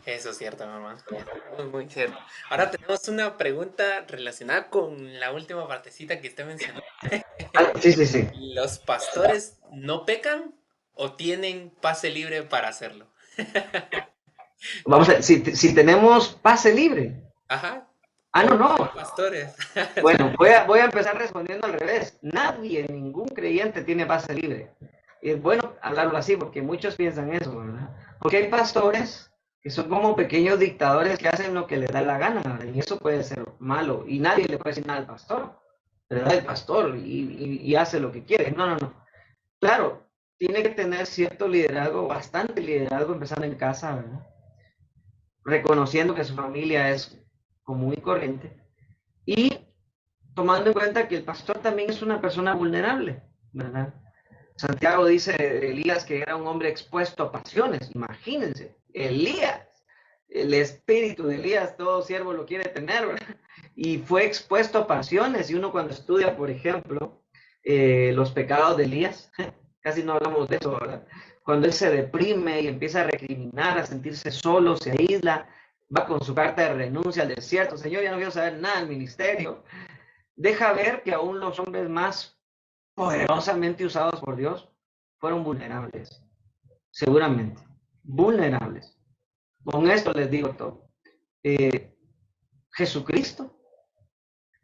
Eso es cierto, mamá. Muy, muy cierto. Ahora tenemos una pregunta relacionada con la última partecita que usted mencionó. Sí. ¿Los pastores no pecan o tienen pase libre para hacerlo? Vamos a ver, si tenemos pase libre. Ajá. No. Pastores. Bueno, voy a empezar respondiendo al revés. Nadie, ningún creyente tiene pase libre. Y es bueno hablarlo así porque muchos piensan eso, ¿verdad? Porque hay pastores que son como pequeños dictadores que hacen lo que les da la gana, ¿verdad? Y eso puede ser malo. Y nadie le puede decir nada al pastor, ¿verdad? El pastor y hace lo que quiere. No. Claro, tiene que tener cierto liderazgo, bastante liderazgo, empezando en casa, ¿verdad? Reconociendo que su familia es común y corriente. Y tomando en cuenta que el pastor también es una persona vulnerable, ¿verdad? Santiago dice de Elías que era un hombre expuesto a pasiones. Imagínense, Elías, el espíritu de Elías, todo siervo lo quiere tener, ¿verdad? Y fue expuesto a pasiones. Y uno cuando estudia, por ejemplo, los pecados de Elías, casi no hablamos de eso, ¿verdad? Cuando él se deprime y empieza a recriminar, a sentirse solo, se aísla, va con su carta de renuncia al desierto. Señor, ya no quiero saber nada del ministerio. Deja ver que aún los hombres más poderosamente usados por Dios fueron vulnerables, seguramente, vulnerables. Con esto les digo todo. Jesucristo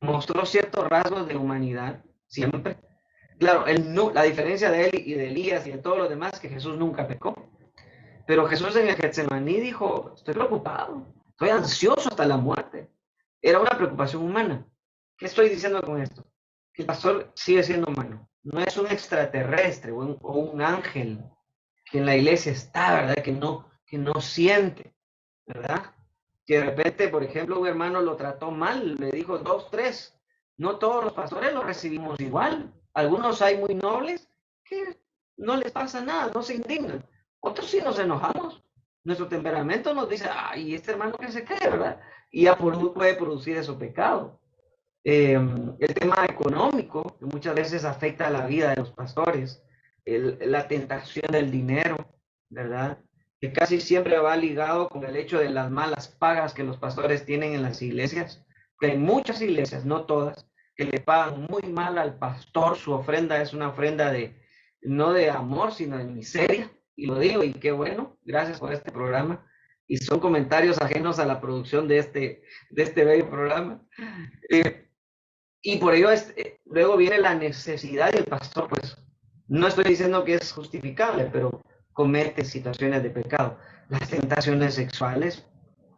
mostró ciertos rasgos de humanidad, siempre. Claro, la diferencia de él y de Elías y de todos los demás es que Jesús nunca pecó. Pero Jesús en el Getsemaní dijo, estoy preocupado, estoy ansioso hasta la muerte. Era una preocupación humana. ¿Qué estoy diciendo con esto? Que el pastor sigue siendo humano. No es un extraterrestre o un ángel que en la iglesia está, ¿verdad? Que no siente, ¿verdad? Que de repente, por ejemplo, un hermano lo trató mal, le dijo 2, 3. No todos los pastores lo recibimos igual. Algunos hay muy nobles que no les pasa nada, no se indignan. Otros sí nos enojamos. Nuestro temperamento nos dice, ay, este hermano que se cree, ¿verdad? Y ya puede producir ese pecado. El tema económico, que muchas veces afecta a la vida de los pastores, la tentación del dinero, ¿verdad? Que casi siempre va ligado con el hecho de las malas pagas que los pastores tienen en las iglesias, que hay muchas iglesias, no todas, que le pagan muy mal al pastor, su ofrenda es una ofrenda no de amor, sino de miseria, y lo digo, y qué bueno, gracias por este programa, y son comentarios ajenos a la producción de este bello programa. Y por ello luego viene la necesidad del pastor, pues no estoy diciendo que es justificable, pero comete situaciones de pecado. Las tentaciones sexuales,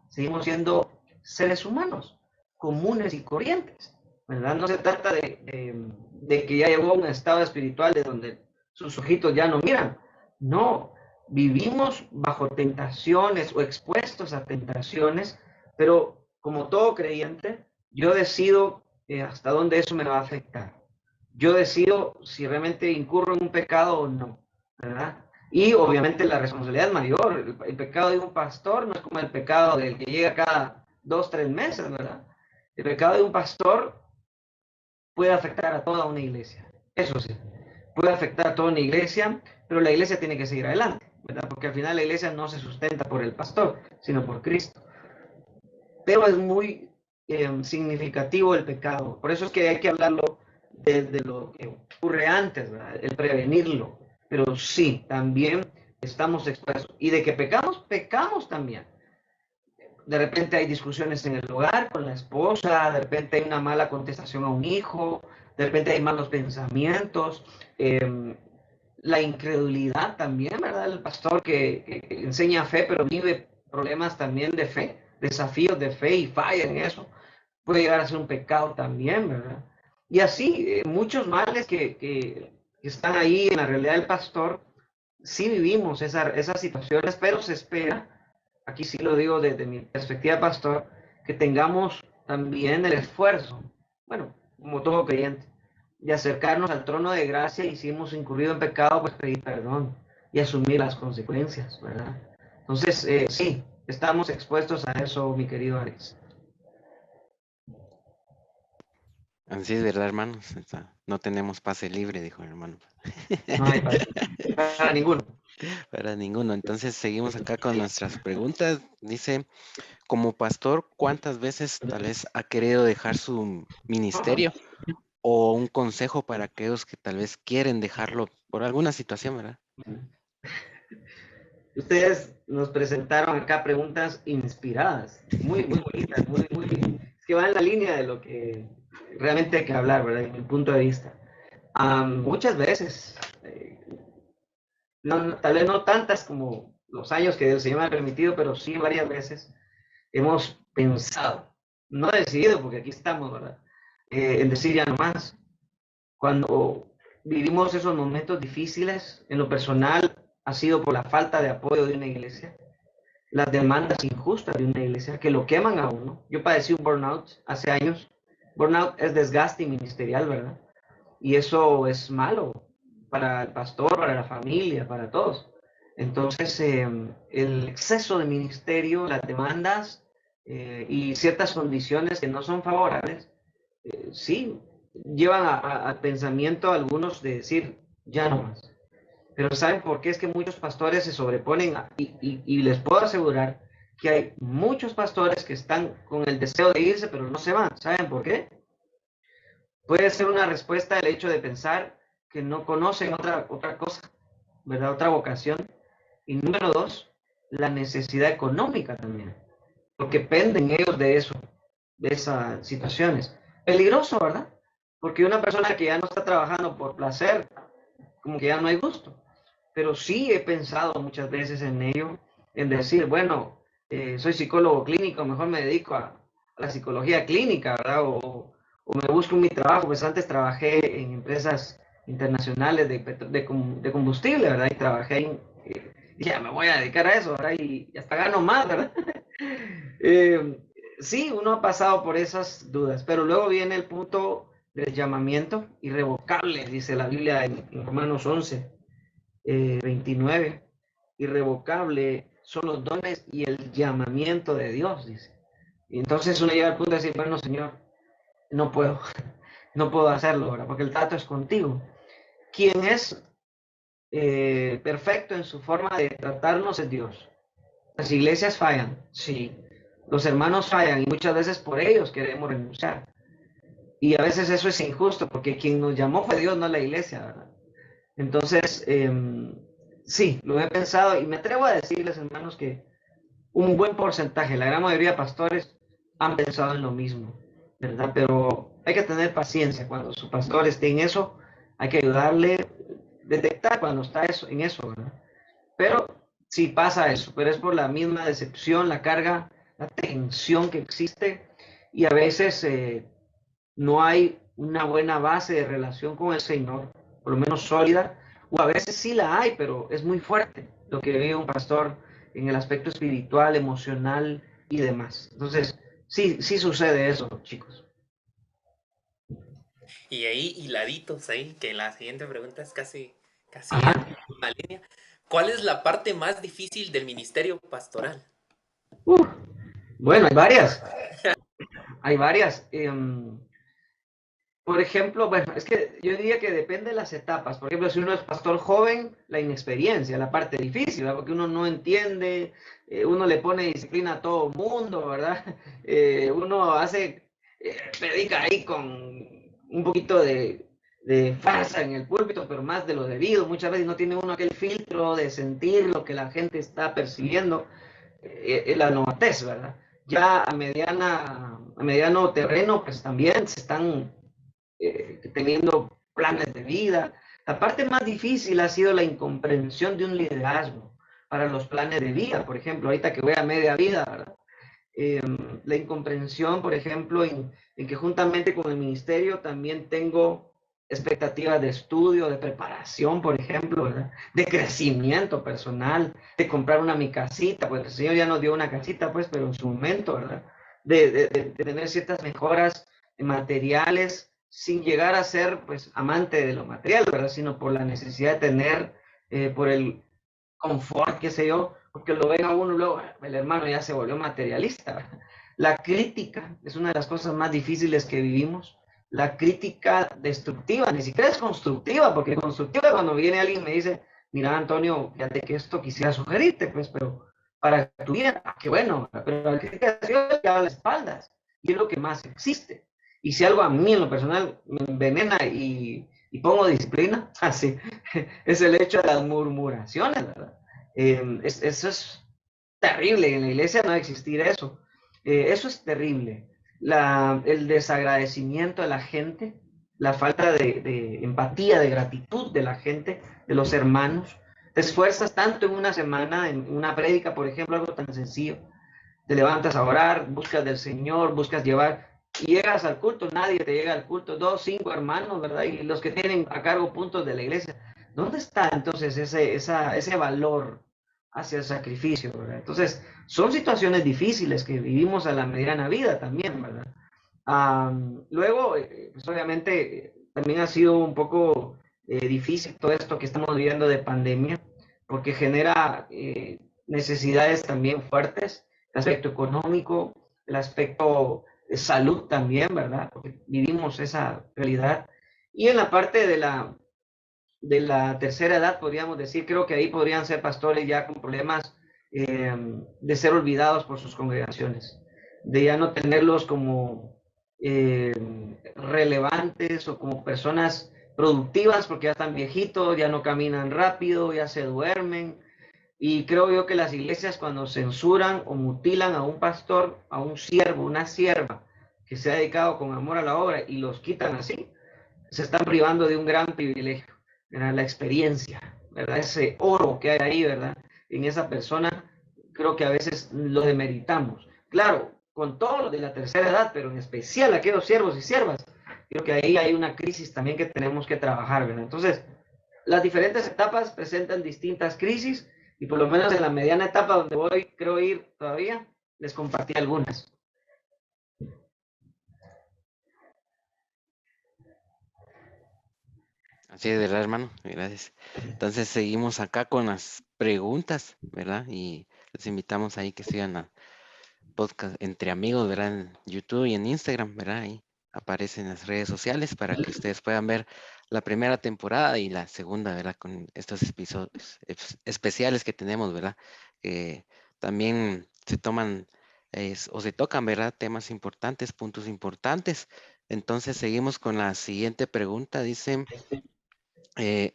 seguimos siendo seres humanos, comunes y corrientes, ¿verdad? No se trata de que ya llegó a un estado espiritual de donde sus ojitos ya no miran. No, vivimos bajo tentaciones o expuestos a tentaciones, pero como todo creyente, yo decido hasta dónde eso me va a afectar. Yo decido si realmente incurro en un pecado o no, ¿verdad? Y obviamente la responsabilidad es mayor. El pecado de un pastor no es como el pecado del que llega cada 2, 3 meses, ¿verdad? El pecado de un pastor puede afectar a toda una iglesia. Eso sí, puede afectar a toda una iglesia, pero la iglesia tiene que seguir adelante, ¿verdad? Porque al final la iglesia no se sustenta por el pastor, sino por Cristo. Pero es muy significativo el pecado. Por eso es que hay que hablarlo desde lo que ocurre antes, ¿verdad? El prevenirlo. Pero sí, también estamos expuestos. Y de que pecamos, pecamos también. De repente hay discusiones en el hogar con la esposa, de repente hay una mala contestación a un hijo, de repente hay malos pensamientos, la incredulidad también, ¿verdad? El pastor que enseña fe pero vive problemas también de fe, desafíos de fe y falla en eso. Puede llegar a ser un pecado también, ¿verdad? Y así, muchos males que están ahí en la realidad del pastor, sí vivimos esas situaciones, pero se espera, aquí sí lo digo desde mi perspectiva de pastor, que tengamos también el esfuerzo, bueno, como todo creyente, de acercarnos al trono de gracia y si hemos incurrido en pecado, pues pedir perdón y asumir las consecuencias, ¿verdad? Entonces, sí, estamos expuestos a eso, mi querido Alex. Así es, ¿verdad, hermanos? No tenemos pase libre, dijo el hermano. No hay para ninguno. Para ninguno. Entonces seguimos acá con nuestras preguntas. Dice, como pastor, ¿cuántas veces tal vez ha querido dejar su ministerio? O un consejo para aquellos que tal vez quieren dejarlo por alguna situación, ¿verdad? Ustedes nos presentaron acá preguntas inspiradas, muy, muy bonitas, es que van en la línea de lo que realmente hay que hablar, ¿verdad? En mi punto de vista. Muchas veces, tal vez no tantas como los años que el Señor me ha permitido, pero sí varias veces hemos pensado, no decidido, porque aquí estamos, ¿verdad? En decir ya no más. Cuando vivimos esos momentos difíciles, en lo personal, ha sido por la falta de apoyo de una iglesia, las demandas injustas de una iglesia que lo queman a uno. Yo padecí un burnout hace años. Burnout es desgaste ministerial, ¿verdad? Y eso es malo para el pastor, para la familia, para todos. Entonces, el exceso de ministerio, las demandas y ciertas condiciones que no son favorables, sí, llevan al pensamiento a algunos de decir, ya no más. Pero ¿saben por qué es que muchos pastores se sobreponen? Y les puedo asegurar que hay muchos pastores que están con el deseo de irse, pero no se van. ¿Saben por qué? Puede ser una respuesta el hecho de pensar que no conocen otra cosa, ¿verdad? Otra vocación. Y número dos, la necesidad económica también, porque penden ellos de eso, de esas situaciones. Peligroso, ¿verdad? Porque una persona que ya no está trabajando por placer, como que ya no hay gusto. Pero sí he pensado muchas veces en ello, en decir, bueno, soy psicólogo clínico, mejor me dedico a la psicología clínica, ¿verdad? O me busco mi trabajo, pues antes trabajé en empresas internacionales de combustible, ¿verdad? Y trabajé en, ya me voy a dedicar a eso, ¿verdad? Y hasta gano más, ¿verdad? eh, sí, uno ha pasado por esas dudas, pero luego viene el punto del llamamiento irrevocable, dice la Biblia en Romanos 11, 29, irrevocable son los dones y el llamamiento de Dios, dice. Y entonces uno llega al punto de decir, bueno, Señor, no puedo, no puedo hacerlo ahora, porque el trato es contigo. Quien es perfecto en su forma de tratarnos es Dios. Las iglesias fallan, sí. Los hermanos fallan y muchas veces por ellos queremos renunciar. Y a veces eso es injusto, porque quien nos llamó fue Dios, no la iglesia, ¿verdad? Entonces, sí, lo he pensado y me atrevo a decirles, hermanos, que un buen porcentaje, la gran mayoría de pastores han pensado en lo mismo, ¿verdad? Pero hay que tener paciencia cuando su pastor esté en eso, hay que ayudarle, detectar cuando está en eso, ¿verdad? Pero sí pasa eso, pero es por la misma decepción, la carga, la tensión que existe y a veces no hay una buena base de relación con el Señor, por lo menos sólida, o a veces sí la hay, pero es muy fuerte lo que vive un pastor en el aspecto espiritual, emocional y demás. Entonces, sí, sí sucede eso, chicos. Y ahí, hiladitos ahí, que la siguiente pregunta es casi Ajá. en la línea. ¿Cuál es la parte más difícil del ministerio pastoral? Uh, bueno, hay varias, hay varias. Por ejemplo, bueno, es que yo diría que depende de las etapas. Por ejemplo, si uno es pastor joven, la inexperiencia, la parte difícil, ¿verdad? Porque uno no entiende, uno le pone disciplina a todo mundo, ¿verdad? Uno predica ahí con un poquito de farsa en el púlpito, pero más de lo debido. Muchas veces no tiene uno aquel filtro de sentir lo que la gente está percibiendo, la novatez, ¿verdad? Ya a mediano terreno, pues también se están teniendo planes de vida. La parte más difícil ha sido la incomprensión de un liderazgo, para los planes de vida, por ejemplo, ahorita que voy a media vida, ¿verdad? La incomprensión, por ejemplo, en que juntamente con el ministerio también tengo expectativas de estudio, de preparación, por ejemplo, ¿verdad? De crecimiento personal, de comprar mi casita, pues el Señor ya nos dio una casita, pues, pero en su momento, ¿verdad? De tener ciertas mejoras materiales sin llegar a ser, pues, amante de lo material, ¿verdad? Sino por la necesidad de tener, por el confort, qué sé yo, porque lo ven a uno luego, el hermano ya se volvió materialista. La crítica es una de las cosas más difíciles que vivimos. La crítica destructiva, ni siquiera es constructiva, porque constructiva cuando viene alguien y me dice, mira Antonio, fíjate que esto quisiera sugerirte, pues, pero para tu vida, qué bueno, pero la crítica que a las espaldas, y es lo que más existe. Y si algo a mí en lo personal me envenena y pongo disciplina, así, es el hecho de las murmuraciones, ¿verdad? Eso es terrible, en la iglesia no va a existir eso. Eso es terrible. El desagradecimiento de la gente, la falta de empatía, de gratitud de la gente, de los hermanos. Te esfuerzas tanto en una semana, en una prédica, por ejemplo, algo tan sencillo. Te levantas a orar, buscas del Señor, buscas llevar, y llegas al culto, nadie te llega al culto, 2, 5 hermanos, ¿verdad? Y los que tienen a cargo puntos de la iglesia. ¿Dónde está entonces ese valor hacia el sacrificio, ¿verdad? Entonces, son situaciones difíciles que vivimos a la mediana vida también, ¿verdad? Luego, pues obviamente, también ha sido un poco difícil todo esto que estamos viviendo de pandemia, porque genera necesidades también fuertes, el aspecto económico, el aspecto de salud también, ¿verdad? Porque vivimos esa realidad. Y en la parte de la tercera edad, podríamos decir, creo que ahí podrían ser pastores ya con problemas de ser olvidados por sus congregaciones, de ya no tenerlos como eh, relevantes o como personas productivas porque ya están viejitos, ya no caminan rápido, ya se duermen. Y creo yo que las iglesias cuando censuran o mutilan a un pastor, a un siervo, una sierva que se ha dedicado con amor a la obra y los quitan así, se están privando de un gran privilegio, ¿verdad? La experiencia, ¿verdad? Ese oro que hay ahí, ¿verdad? En esa persona, creo que a veces lo demeritamos. Claro, con todos los de la tercera edad, pero en especial aquellos siervos y siervas, creo que ahí hay una crisis también que tenemos que trabajar, ¿verdad? Entonces, las diferentes etapas presentan distintas crisis y por lo menos en la mediana etapa donde voy, creo ir todavía, les compartí algunas. Así es, ¿verdad, hermano? Gracias. Entonces seguimos acá con las preguntas, ¿verdad? Y les invitamos ahí que sigan a podcast Entre Amigos, ¿verdad? En YouTube y en Instagram, ¿verdad? Ahí aparecen las redes sociales para que ustedes puedan ver la primera temporada y la segunda, ¿verdad? Con estos episodios especiales que tenemos, ¿verdad? Que también se toman o se tocan, ¿verdad? Temas importantes, puntos importantes. Entonces seguimos con la siguiente pregunta. Dice,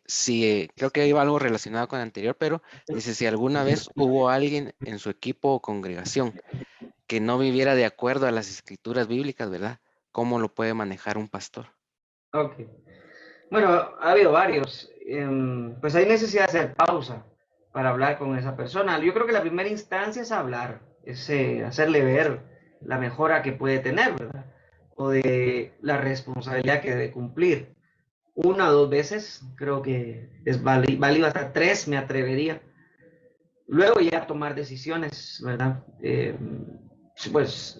si creo que iba algo relacionado con el anterior, pero dice si alguna vez hubo alguien en su equipo o congregación que no viviera de acuerdo a las escrituras bíblicas, ¿verdad? ¿Cómo lo puede manejar un pastor? Ok. Bueno, ha habido varios. Pues hay necesidad de hacer pausa para hablar con esa persona. Yo creo que la primera instancia es hablar, es hacerle ver la mejora que puede tener, ¿verdad? O de la responsabilidad que debe cumplir. Una o dos veces, creo que es válido hasta tres, me atrevería. Luego ya tomar decisiones, ¿verdad? Pues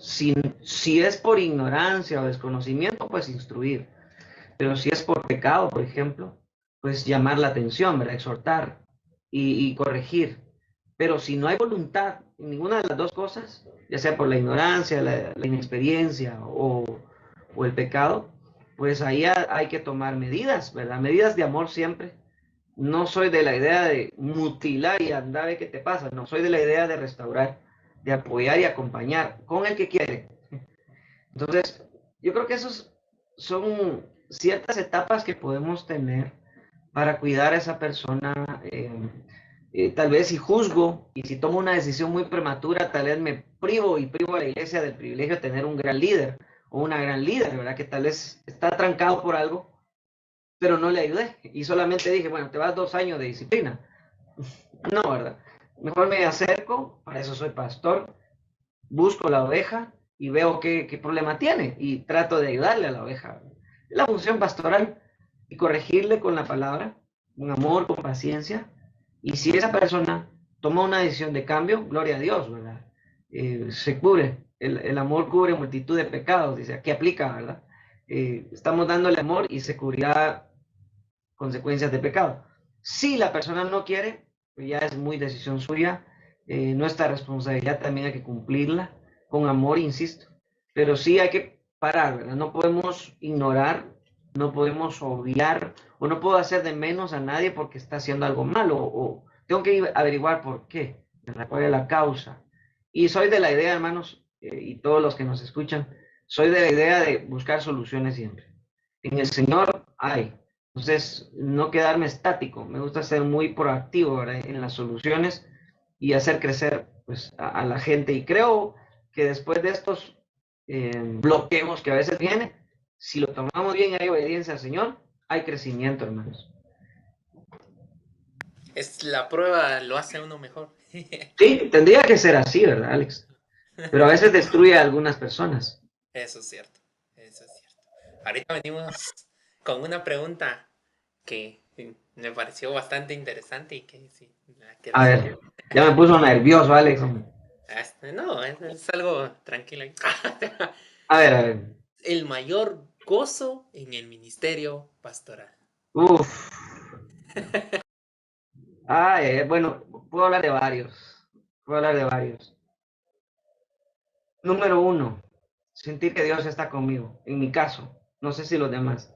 si es por ignorancia o desconocimiento, pues instruir. Pero si es por pecado, por ejemplo, pues llamar la atención, ¿verdad? Exhortar y corregir. Pero si no hay voluntad en ninguna de las dos cosas, ya sea por la ignorancia, la inexperiencia o el pecado, pues ahí hay que tomar medidas, ¿verdad? Medidas de amor siempre. No soy de la idea de mutilar y andar a ver qué te pasa. No, soy de la idea de restaurar, de apoyar y acompañar con el que quiere. Entonces, yo creo que esos son ciertas etapas que podemos tener para cuidar a esa persona. Tal vez si juzgo y si tomo una decisión muy prematura, tal vez me privo y privo a la iglesia del privilegio de tener un gran líder o una gran líder, ¿verdad? Que tal vez está trancado por algo, pero no le ayudé y solamente dije, bueno, te vas 2 años de disciplina. No, ¿verdad? mejor me acerco, para eso soy pastor, busco la oveja y veo qué problema tiene y trato de ayudarle a la oveja. Es la función pastoral y corregirle con la palabra, con amor, con paciencia. Y si esa persona toma una decisión de cambio, gloria a Dios, ¿verdad? Se cubre, el amor cubre multitud de pecados, dice, aquí aplica, ¿verdad? Estamos dándole amor y se cubrirá consecuencias de pecado. Si la persona no quiere, pues ya es muy decisión suya, nuestra responsabilidad también hay que cumplirla con amor, insisto, pero sí hay que parar, ¿verdad? No podemos ignorar, no podemos obviar o no puedo hacer de menos a nadie porque está haciendo algo malo o tengo que averiguar por qué, ¿verdad? ¿Cuál es la causa? Y soy de la idea, hermanos, y todos los que nos escuchan, soy de la idea de buscar soluciones siempre. En el Señor hay. Entonces, no quedarme estático, me gusta ser muy proactivo, ¿verdad? En las soluciones y hacer crecer pues, a la gente. Y creo que después de estos bloqueos que a veces vienen, si lo tomamos bien y hay obediencia al Señor, hay crecimiento, hermanos. Es la prueba, lo hace a uno mejor. Sí, tendría que ser así, ¿verdad, Alex? Pero a veces destruye a algunas personas. Eso es cierto, eso es cierto. Ahorita venimos con una pregunta que me pareció bastante interesante y que sí, la quiero A hacer. ver, ya me puso nervioso, Alex. No, es algo tranquilo. A ver. El mayor gozo en el ministerio pastoral. Uf. Bueno, puedo hablar de varios. Puedo hablar de varios. Número uno, sentir que Dios está conmigo. En mi caso, no sé si los demás.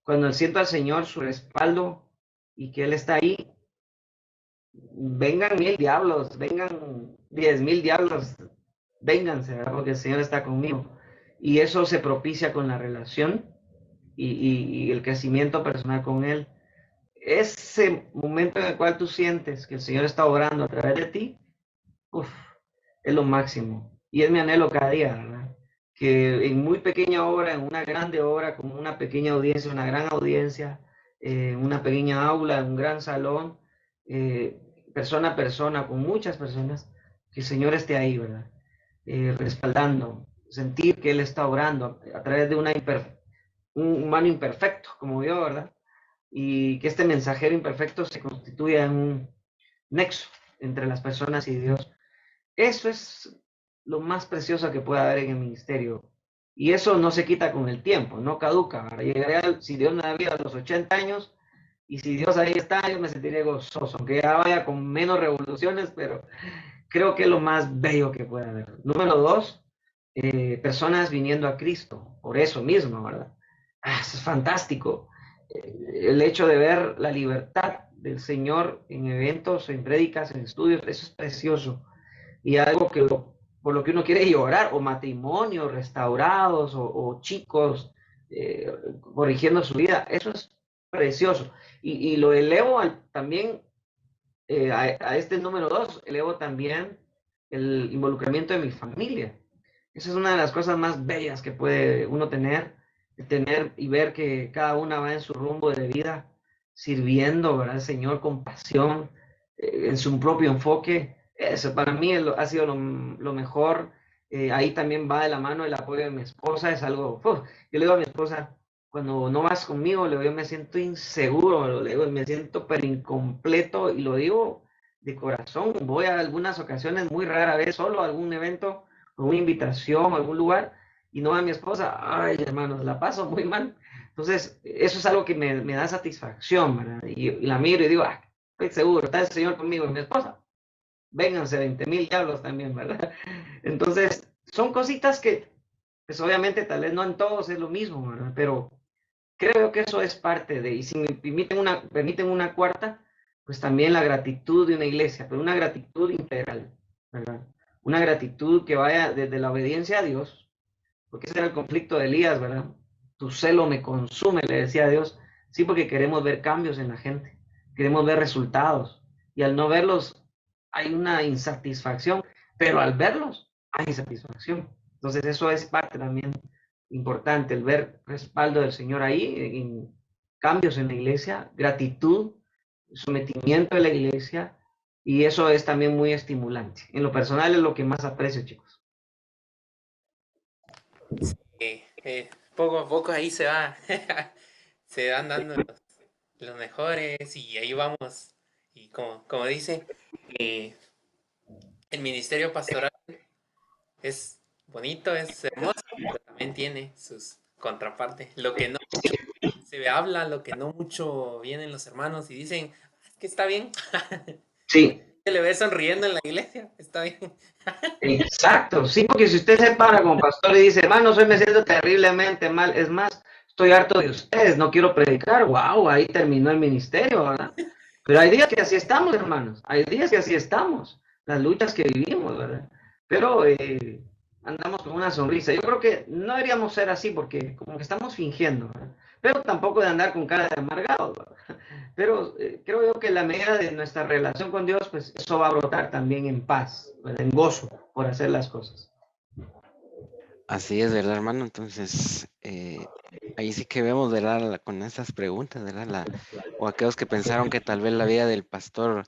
Cuando siento al Señor su respaldo y que Él está ahí, vengan 1000 diablos, vengan 10,000 diablos, vénganse, ¿verdad? Porque el Señor está conmigo. Y eso se propicia con la relación y el crecimiento personal con Él. Ese momento en el cual tú sientes que el Señor está obrando a través de ti, uf, es lo máximo. Y es mi anhelo cada día, ¿verdad? Que en muy pequeña obra, en una grande obra, con una pequeña audiencia, una gran audiencia, una pequeña aula, un gran salón, persona a persona, con muchas personas, que el Señor esté ahí, ¿verdad? Respaldando, sentir que Él está obrando a través de un humano imperfecto, como yo, ¿verdad? Y que este mensajero imperfecto se constituya en un nexo entre las personas y Dios. Eso es lo más precioso que puede haber en el ministerio. Y eso no se quita con el tiempo, no caduca. Llegaré, si Dios me da vida a los 80 años, y si Dios ahí está, yo me sentiré gozoso, aunque ya vaya con menos revoluciones, pero creo que es lo más bello que puede haber. Número dos, personas viniendo a Cristo, por eso mismo, ¿verdad? Eso es fantástico. El hecho de ver la libertad del Señor en eventos, en prédicas, en estudios, eso es precioso y algo por lo que uno quiere llorar, o matrimonios restaurados, o chicos corrigiendo su vida, eso es precioso. Y lo elevo también a este número dos, elevo también el involucramiento de mi familia. Esa es una de las cosas más bellas que puede uno tener y ver que cada una va en su rumbo de vida, sirviendo, ¿verdad? Al Señor con pasión, en su propio enfoque. Eso para mí ha sido lo mejor. Ahí también va de la mano el apoyo de mi esposa, es algo, yo le digo a mi esposa, cuando no vas conmigo, le digo, me siento inseguro, le digo, me siento pero incompleto, y lo digo de corazón. Voy a algunas ocasiones, muy rara vez, solo a algún evento, o una invitación, a algún lugar, y no a mi esposa, ay, hermanos, la paso muy mal. Entonces, eso es algo que me da satisfacción, ¿verdad? Y la miro y digo, estoy seguro, está el Señor conmigo, y mi esposa, vénganse 20,000 diablos también, ¿verdad? Entonces, son cositas que, pues obviamente, tal vez no en todos es lo mismo, ¿verdad? Pero creo que eso es parte de, y si me permiten una cuarta, pues también la gratitud de una iglesia, pero una gratitud integral, ¿verdad? Una gratitud que vaya desde la obediencia a Dios, porque ese era el conflicto de Elías, ¿verdad? Tu celo me consume, le decía a Dios. Sí, porque queremos ver cambios en la gente, queremos ver resultados, y al no verlos hay una insatisfacción, pero al verlos hay satisfacción. Entonces eso es parte también importante, el ver respaldo del Señor ahí, en cambios en la iglesia, gratitud, sometimiento de la iglesia, Y eso es también muy estimulante. En lo personal es lo que más aprecio, chicos. Poco a poco ahí se va, se van dando los mejores y ahí vamos. Y como dice, eh, el ministerio pastoral es bonito, es hermoso, pero también tiene sus contrapartes. Lo que no mucho se habla, lo que no mucho vienen los hermanos y dicen, "Ah, es que está bien, Sí, se le ve sonriendo en la iglesia, está bien". exacto. Sí, porque si usted se para como pastor y dice, hermano, hoy me siento terriblemente mal, es más, estoy harto de ustedes, no quiero predicar, wow, ahí terminó el ministerio, ¿verdad? Pero hay días que así estamos, hermanos, hay días que así estamos, las luchas que vivimos, ¿verdad? Pero andamos con una sonrisa. Yo creo que no deberíamos ser así porque como que estamos fingiendo, ¿verdad? Pero tampoco de andar con cara de amargado, ¿verdad? Pero creo yo que la medida de nuestra relación con Dios, pues eso va a brotar también en paz, ¿verdad? En gozo por hacer las cosas. Así es, ¿verdad, hermano? Entonces, ahí sí que vemos, ¿verdad? Con estas preguntas, ¿verdad? O aquellos que pensaron que tal vez la vida del pastor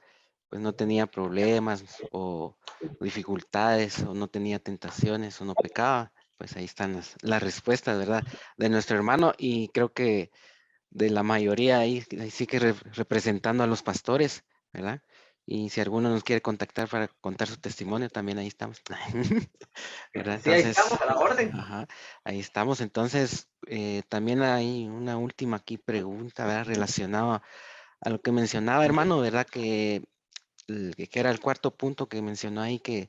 pues no tenía problemas o dificultades o no tenía tentaciones o no pecaba, pues ahí están las respuestas, ¿verdad? De nuestro hermano y creo que de la mayoría ahí sí que representando a los pastores, ¿verdad? Y si alguno nos quiere contactar para contar su testimonio, también ahí estamos, ¿verdad? Sí, ahí estamos Entonces, a la orden. ajá, ahí estamos. Entonces, también hay una última aquí pregunta, ¿verdad? Relacionada a lo que mencionaba, hermano, ¿verdad? Que era el cuarto punto que mencionó ahí, que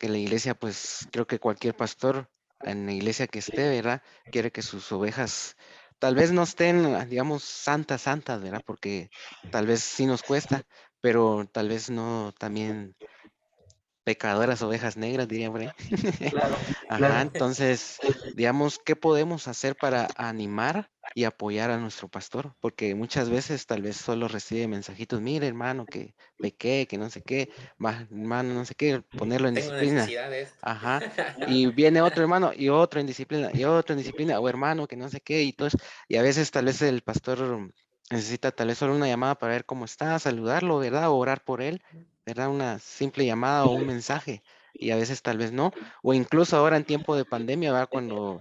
la iglesia, pues creo que cualquier pastor en la iglesia que esté, ¿verdad? Quiere que sus ovejas tal vez no estén, digamos, santas, santas, ¿verdad? Porque tal vez sí nos cuesta, pero tal vez no también pecadoras ovejas negras, diría por ahí. Claro, Ajá, claro. entonces, digamos, ¿qué podemos hacer para animar y apoyar a nuestro pastor? Porque muchas veces tal vez solo recibe mensajitos, mire hermano, que pequé, que no sé qué, hermano, no sé qué, ponerlo en Tengo disciplina. necesidad de esto. Ajá, y viene otro hermano y otro en disciplina y otro en disciplina, o hermano, que no sé qué, y todo eso. Y a veces tal vez el pastor necesita tal vez solo una llamada para ver cómo está, saludarlo, ¿verdad? O orar por él, ¿verdad? Una simple llamada o un mensaje, y a veces tal vez no. O incluso ahora en tiempo de pandemia, ¿verdad? Cuando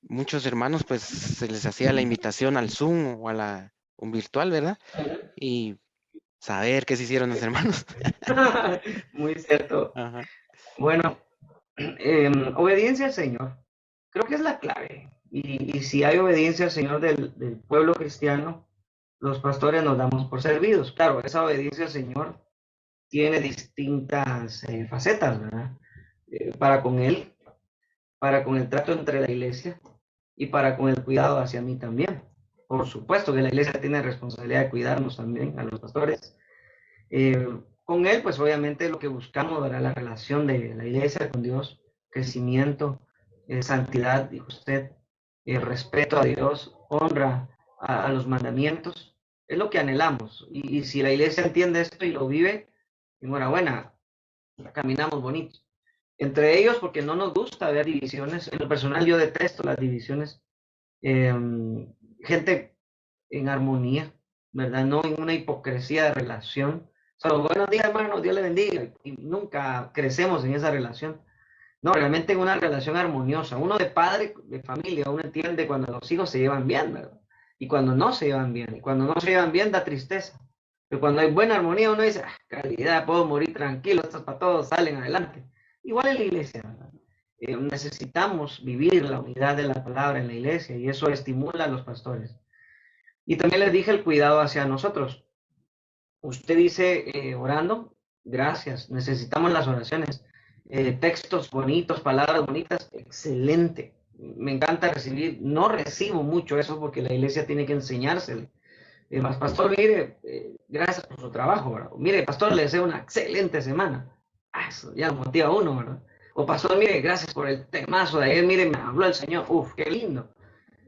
muchos hermanos pues se les hacía la invitación al Zoom o a un virtual, ¿verdad? Y saber qué se hicieron los hermanos. Muy cierto. Ajá. Bueno, obediencia al Señor. Creo que es la clave. Y si hay obediencia al Señor del pueblo cristiano, los pastores nos damos por servidos. Claro, esa obediencia al Señor tiene distintas facetas, ¿verdad? Para con Él, para con el trato entre la iglesia y para con el cuidado hacia mí también. Por supuesto que la iglesia tiene responsabilidad de cuidarnos también a los pastores. Con Él, pues obviamente lo que buscamos era la relación de la iglesia con Dios, crecimiento, santidad, dijo usted, respeto a Dios, honra a los mandamientos, es lo que anhelamos. Y si la iglesia entiende esto y lo vive, enhorabuena, caminamos bonito. Entre ellos, porque no nos gusta ver divisiones. En lo personal, yo detesto las divisiones. Eh, gente en armonía, ¿verdad? No en una hipocresía de relación. Solo buenos días, hermano, Dios le bendiga. Y nunca crecemos en esa relación. No, realmente en una relación armoniosa. Uno de padre, de familia, uno entiende cuando los hijos se llevan bien, ¿verdad? Y cuando no se llevan bien. Y cuando no se llevan bien, da tristeza. Pero cuando hay buena armonía, uno dice, ah, calidad, puedo morir tranquilo, estos para todos salen adelante. Igual en la iglesia, ¿verdad? Necesitamos vivir la unidad de la palabra en la iglesia y eso estimula a los pastores. Y también les dije el cuidado hacia nosotros. Usted dice orando, gracias, necesitamos las oraciones. Textos bonitos, palabras bonitas, excelente. Me encanta recibir, no recibo mucho eso porque la iglesia tiene que enseñárselo. Más, pastor, mire, gracias por su trabajo, ¿verdad? Mire, pastor, le deseo una excelente semana. Ah, eso ya motiva a uno, ¿verdad? O pastor, mire, gracias por el temazo de ayer, mire, me habló el Señor, uf, qué lindo.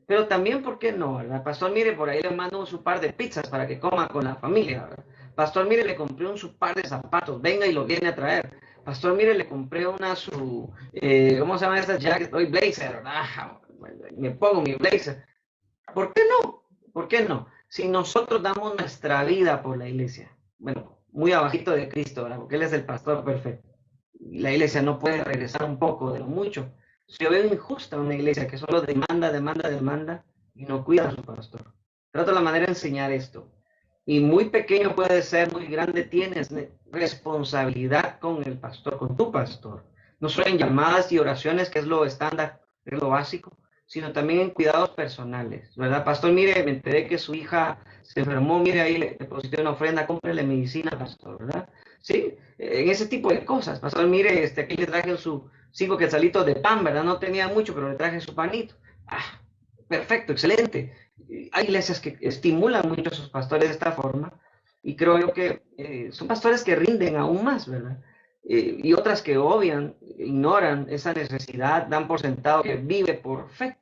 Pero también, ¿por qué no, verdad? Pastor, mire, por ahí le mando su par de pizzas para que coma con la familia, ¿verdad? Pastor, mire, le compré un su par de zapatos, venga y lo viene a traer. Pastor, mire, le compré ¿cómo se llama esta jacket? Hoy blazer, ¿verdad? Me pongo mi blazer. ¿Por qué no? ¿Por qué no? Si nosotros damos nuestra vida por la iglesia, bueno, muy abajito de Cristo, ¿verdad? Porque Él es el pastor perfecto. Y la iglesia no puede regresar un poco de lo mucho. Si yo veo injusta una iglesia que solo demanda, demanda, demanda y no cuida a su pastor. Trato la manera de enseñar esto. Y muy pequeño puede ser, muy grande, tienes responsabilidad con el pastor, con tu pastor. No solo en llamadas y oraciones, que es lo estándar, es lo básico, sino también en cuidados personales, ¿verdad? Pastor, mire, me enteré que su hija se enfermó, mire, ahí le deposité una ofrenda, cómprele medicina, pastor, ¿verdad? Sí, en ese tipo de cosas. Pastor, mire, aquí le traje sus 5 quetzalitos de pan, ¿verdad? No tenía mucho, pero le traje su panito. Ah, perfecto, excelente. Hay iglesias que estimulan mucho a sus pastores de esta forma y creo yo que son pastores que rinden aún más, ¿verdad? Y otras que obvian, ignoran esa necesidad, dan por sentado que vive por fe.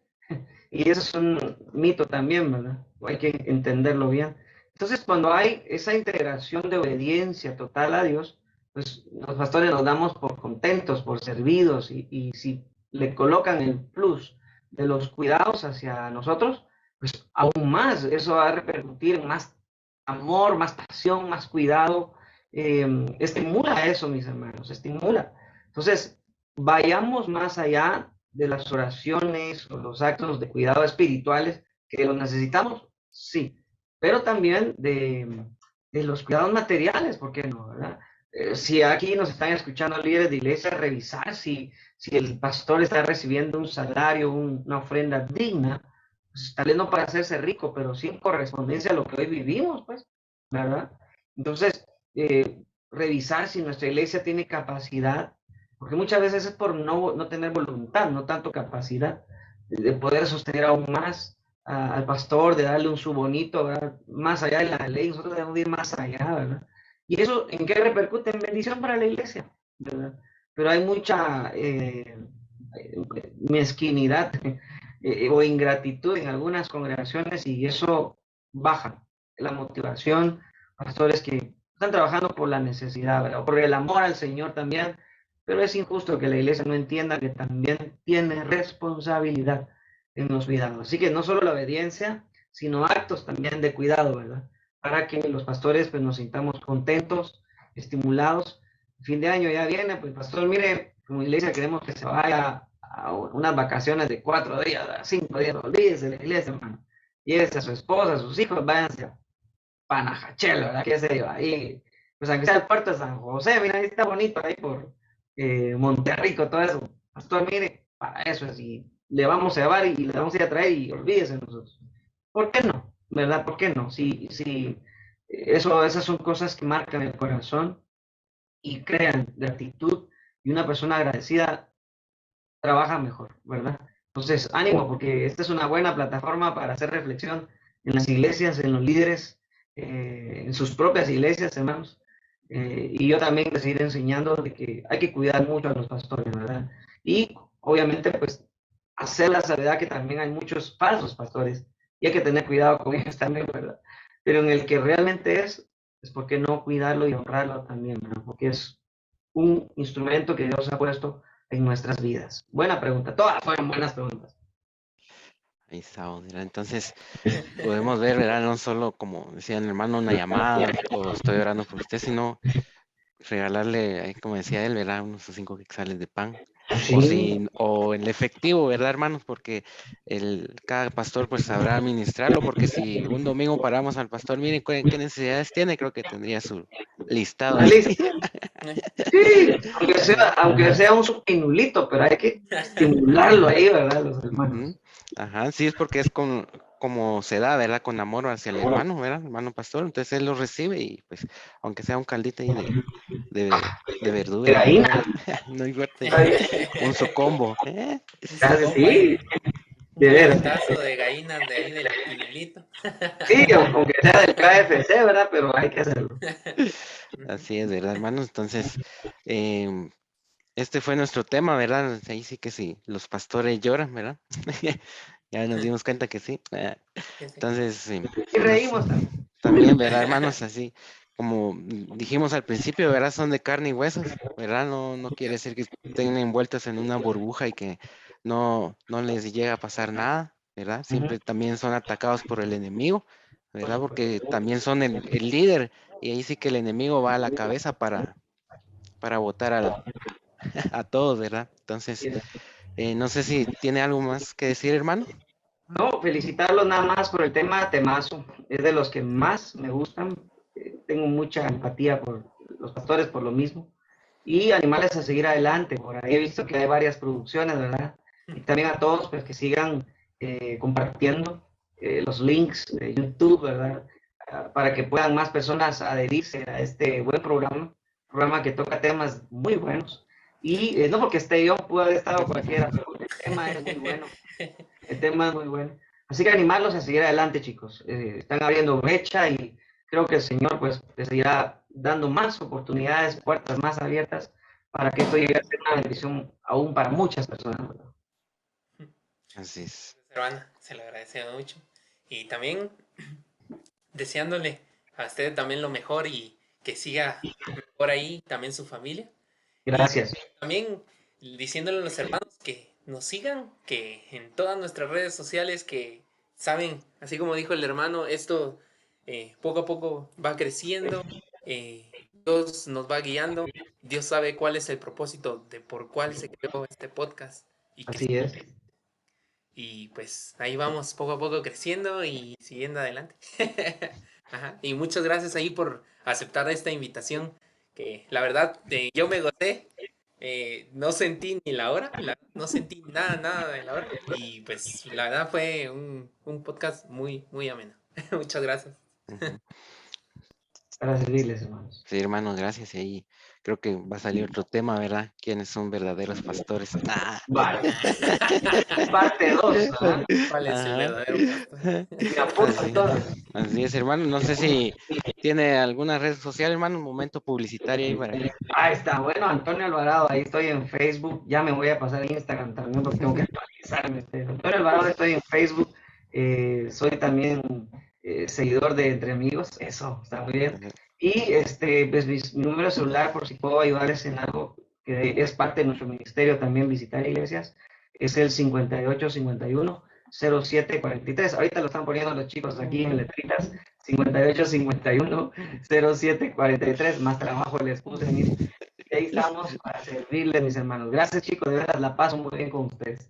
Y eso es un mito también, ¿verdad? Hay que entenderlo bien. Entonces, cuando hay esa integración de obediencia total a Dios, pues los pastores nos damos por contentos, por servidos, y si le colocan el plus de los cuidados hacia nosotros, pues aún más, eso va a repercutir en más amor, más pasión, más cuidado. Estimula eso, mis hermanos, estimula. Entonces, vayamos más allá de las oraciones o los actos de cuidado espirituales, que los necesitamos, sí, pero también de los cuidados materiales, ¿por qué no? ¿Verdad? Si aquí nos están escuchando líderes de iglesia, revisar si el pastor está recibiendo un salario, una ofrenda digna, pues tal vez no para hacerse rico, pero sí en correspondencia a lo que hoy vivimos, pues, ¿verdad? Entonces, revisar si nuestra iglesia tiene capacidad, porque muchas veces es por no tener voluntad, no tanto capacidad de poder sostener aún más al pastor, de darle un su bonito, ¿verdad? Más allá de la ley, nosotros debemos ir más allá, ¿verdad? ¿Y eso en qué repercute? En bendición para la iglesia, ¿verdad? Pero hay mucha mezquinidad o ingratitud en algunas congregaciones y eso baja la motivación. Pastores que están trabajando por la necesidad, ¿verdad? Por el amor al Señor también, pero es injusto que la iglesia no entienda que también tiene responsabilidad en los cuidados. Así que no solo la obediencia, sino actos también de cuidado, ¿verdad? Para que los pastores pues nos sintamos contentos, estimulados. El fin de año ya viene, pues pastor, mire, como iglesia queremos que se vaya a unas vacaciones de 4 días, 5 días, olvídese de la iglesia, hermano. Llévese a su esposa, a sus hijos, váyanse a Panajachel, ¿verdad? ¿Qué se yo? Ahí, pues aunque sea el puerto de San José, mira, ahí está bonito, ahí por Monterrico, todo eso. Pastor, mire, para eso es, y le vamos a llevar y le vamos a ir a traer y olvídese de nosotros. ¿Por qué no? ¿Verdad? ¿Por qué no? Si esas son cosas que marcan el corazón y crean gratitud y una persona agradecida trabaja mejor, ¿verdad? Entonces, ánimo, porque esta es una buena plataforma para hacer reflexión en las iglesias, en los líderes, en sus propias iglesias, hermanos. Y yo también les seguiré enseñando de que hay que cuidar mucho a los pastores, ¿verdad? Y obviamente, pues, hacer la salvedad que también hay muchos falsos pastores y hay que tener cuidado con ellos también, ¿verdad? Pero en el que realmente es porque no cuidarlo y honrarlo también, ¿verdad? Porque es un instrumento que Dios ha puesto en nuestras vidas. Buena pregunta, todas fueron buenas preguntas. Ahí está, ¿verdad? Entonces, podemos ver, ¿verdad? No solo, como decía el hermano, una llamada o estoy orando por usted, sino regalarle, como decía él, ¿verdad? Unos 5 quetzales de pan. Sí. O el efectivo, ¿verdad, hermanos? Porque cada pastor pues sabrá administrarlo, porque si un domingo paramos al pastor, miren qué necesidades tiene, creo que tendría su listado ahí. Listo. Sí, aunque sea un supinulito, pero hay que estimularlo ahí, ¿verdad? Los hermanos. Ujú. Ajá, sí, es porque es como se da, ¿verdad? Con amor hacia el hermano, ¿verdad? Hermano pastor, entonces él lo recibe y pues, aunque sea un caldito ahí de De verdura, ahí, ¿verdad? No importa, un socombo, ¿eh? Un socombo sí, ahí, un de veras. boletazo de gallinas de ahí del pinulito. Sí, aunque sea del KFC, ¿verdad? Pero hay que hacerlo. Así es, ¿verdad, hermanos? Entonces, em, este fue nuestro tema, ¿verdad? Ahí sí que sí, los pastores lloran, ¿verdad? Ya nos dimos cuenta que sí. Entonces, sí, Y reímos también. también, ¿verdad, hermanos? Así como dijimos al principio, ¿verdad? Son de carne y huesos, ¿verdad? No quiere decir que estén envueltos en una burbuja y que no les llega a pasar nada, ¿verdad? Ujú. Siempre también son atacados por el enemigo, ¿verdad? Porque también son el líder y ahí sí que el enemigo va a la cabeza para votar a todos, ¿verdad? Entonces, no sé si tiene algo más que decir, hermano. No, felicitarlos nada más por el tema temazo. Es de los que más me gustan. Tengo mucha empatía por los pastores por lo mismo. Y animarles a seguir adelante. Por ahí he visto que hay varias producciones, ¿verdad? Y también a todos, pues, que sigan compartiendo los links de YouTube, ¿verdad? Para que puedan más personas adherirse a este buen programa que toca temas muy buenos. Y no porque esté yo, pudo haber estado cualquiera, pero el tema es muy bueno. El tema es muy bueno. Así que animarlos a seguir adelante, chicos. Están abriendo brecha y creo que el Señor pues les seguirá dando más oportunidades, puertas más abiertas para que esto llegue a ser una bendición aún para muchas personas, ¿verdad? Así es. Hermana, se le agradece mucho. Y también deseándole a usted también lo mejor y que siga por ahí también su familia. Y Gracias. también diciéndole a los hermanos que nos sigan, que en todas nuestras redes sociales que saben, así como dijo el hermano, esto poco a poco va creciendo, Dios nos va guiando, Dios sabe cuál es el propósito de por cuál se creó este podcast y que Así es. y pues ahí vamos poco a poco creciendo y siguiendo adelante. Ajá. Y muchas gracias ahí por aceptar esta invitación, que la verdad yo me gocé, no sentí ni la hora, no sentí nada de la hora. Y pues la verdad fue un podcast muy, muy ameno. Muchas gracias. Ujú. Para servirles, hermanos. Sí, hermano, gracias. Y ahí creo que va a salir otro tema, ¿verdad? ¿Quiénes son verdaderos pastores? Ah. Vale. Parte 2, ¿verdad? ¿Cuál es el Ajá. verdadero pastor? Me apunto Así, entonces. así es, hermano. No sé si tiene alguna red social, hermano, un momento publicitario ahí para que. Ahí está. Bueno, Antonio Alvarado, ahí estoy en Facebook. Ya me voy a pasar a Instagram también porque tengo que actualizarme. Antonio Alvarado, estoy en Facebook. Soy también seguidor de Entre Amigos. Eso, está muy bien. Ajá. Y pues mi número de celular, por si puedo ayudarles en algo que es parte de nuestro ministerio también, visitar iglesias, es el 5851-0743. Ahorita lo están poniendo los chicos aquí en letritas. 5851-0743. Más trabajo les puse. Miren. Y ahí estamos para servirles, mis hermanos. Gracias, chicos. De verdad, la paso muy bien con ustedes.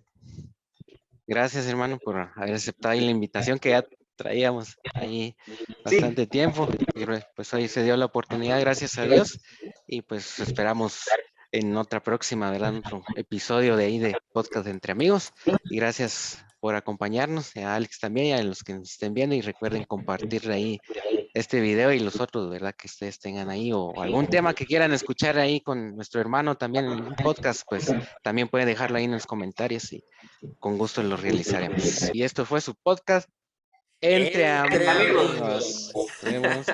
Gracias, hermano, por haber aceptado ahí la invitación que ya traíamos ahí Sí, bastante tiempo. Y pues hoy se dio la oportunidad, gracias a Dios. Y pues esperamos en otra próxima, ¿verdad? En otro episodio de ahí de Podcast Entre Amigos. Y gracias por acompañarnos, y a Alex también, y a los que nos estén viendo. Y recuerden compartir ahí este video y los otros, ¿verdad? Que ustedes tengan ahí o algún tema que quieran escuchar ahí con nuestro hermano también en un podcast, pues también pueden dejarlo ahí en los comentarios y con gusto lo realizaremos. Y esto fue su podcast Entre Entre amigos. Amigos. amigos. Nos vemos.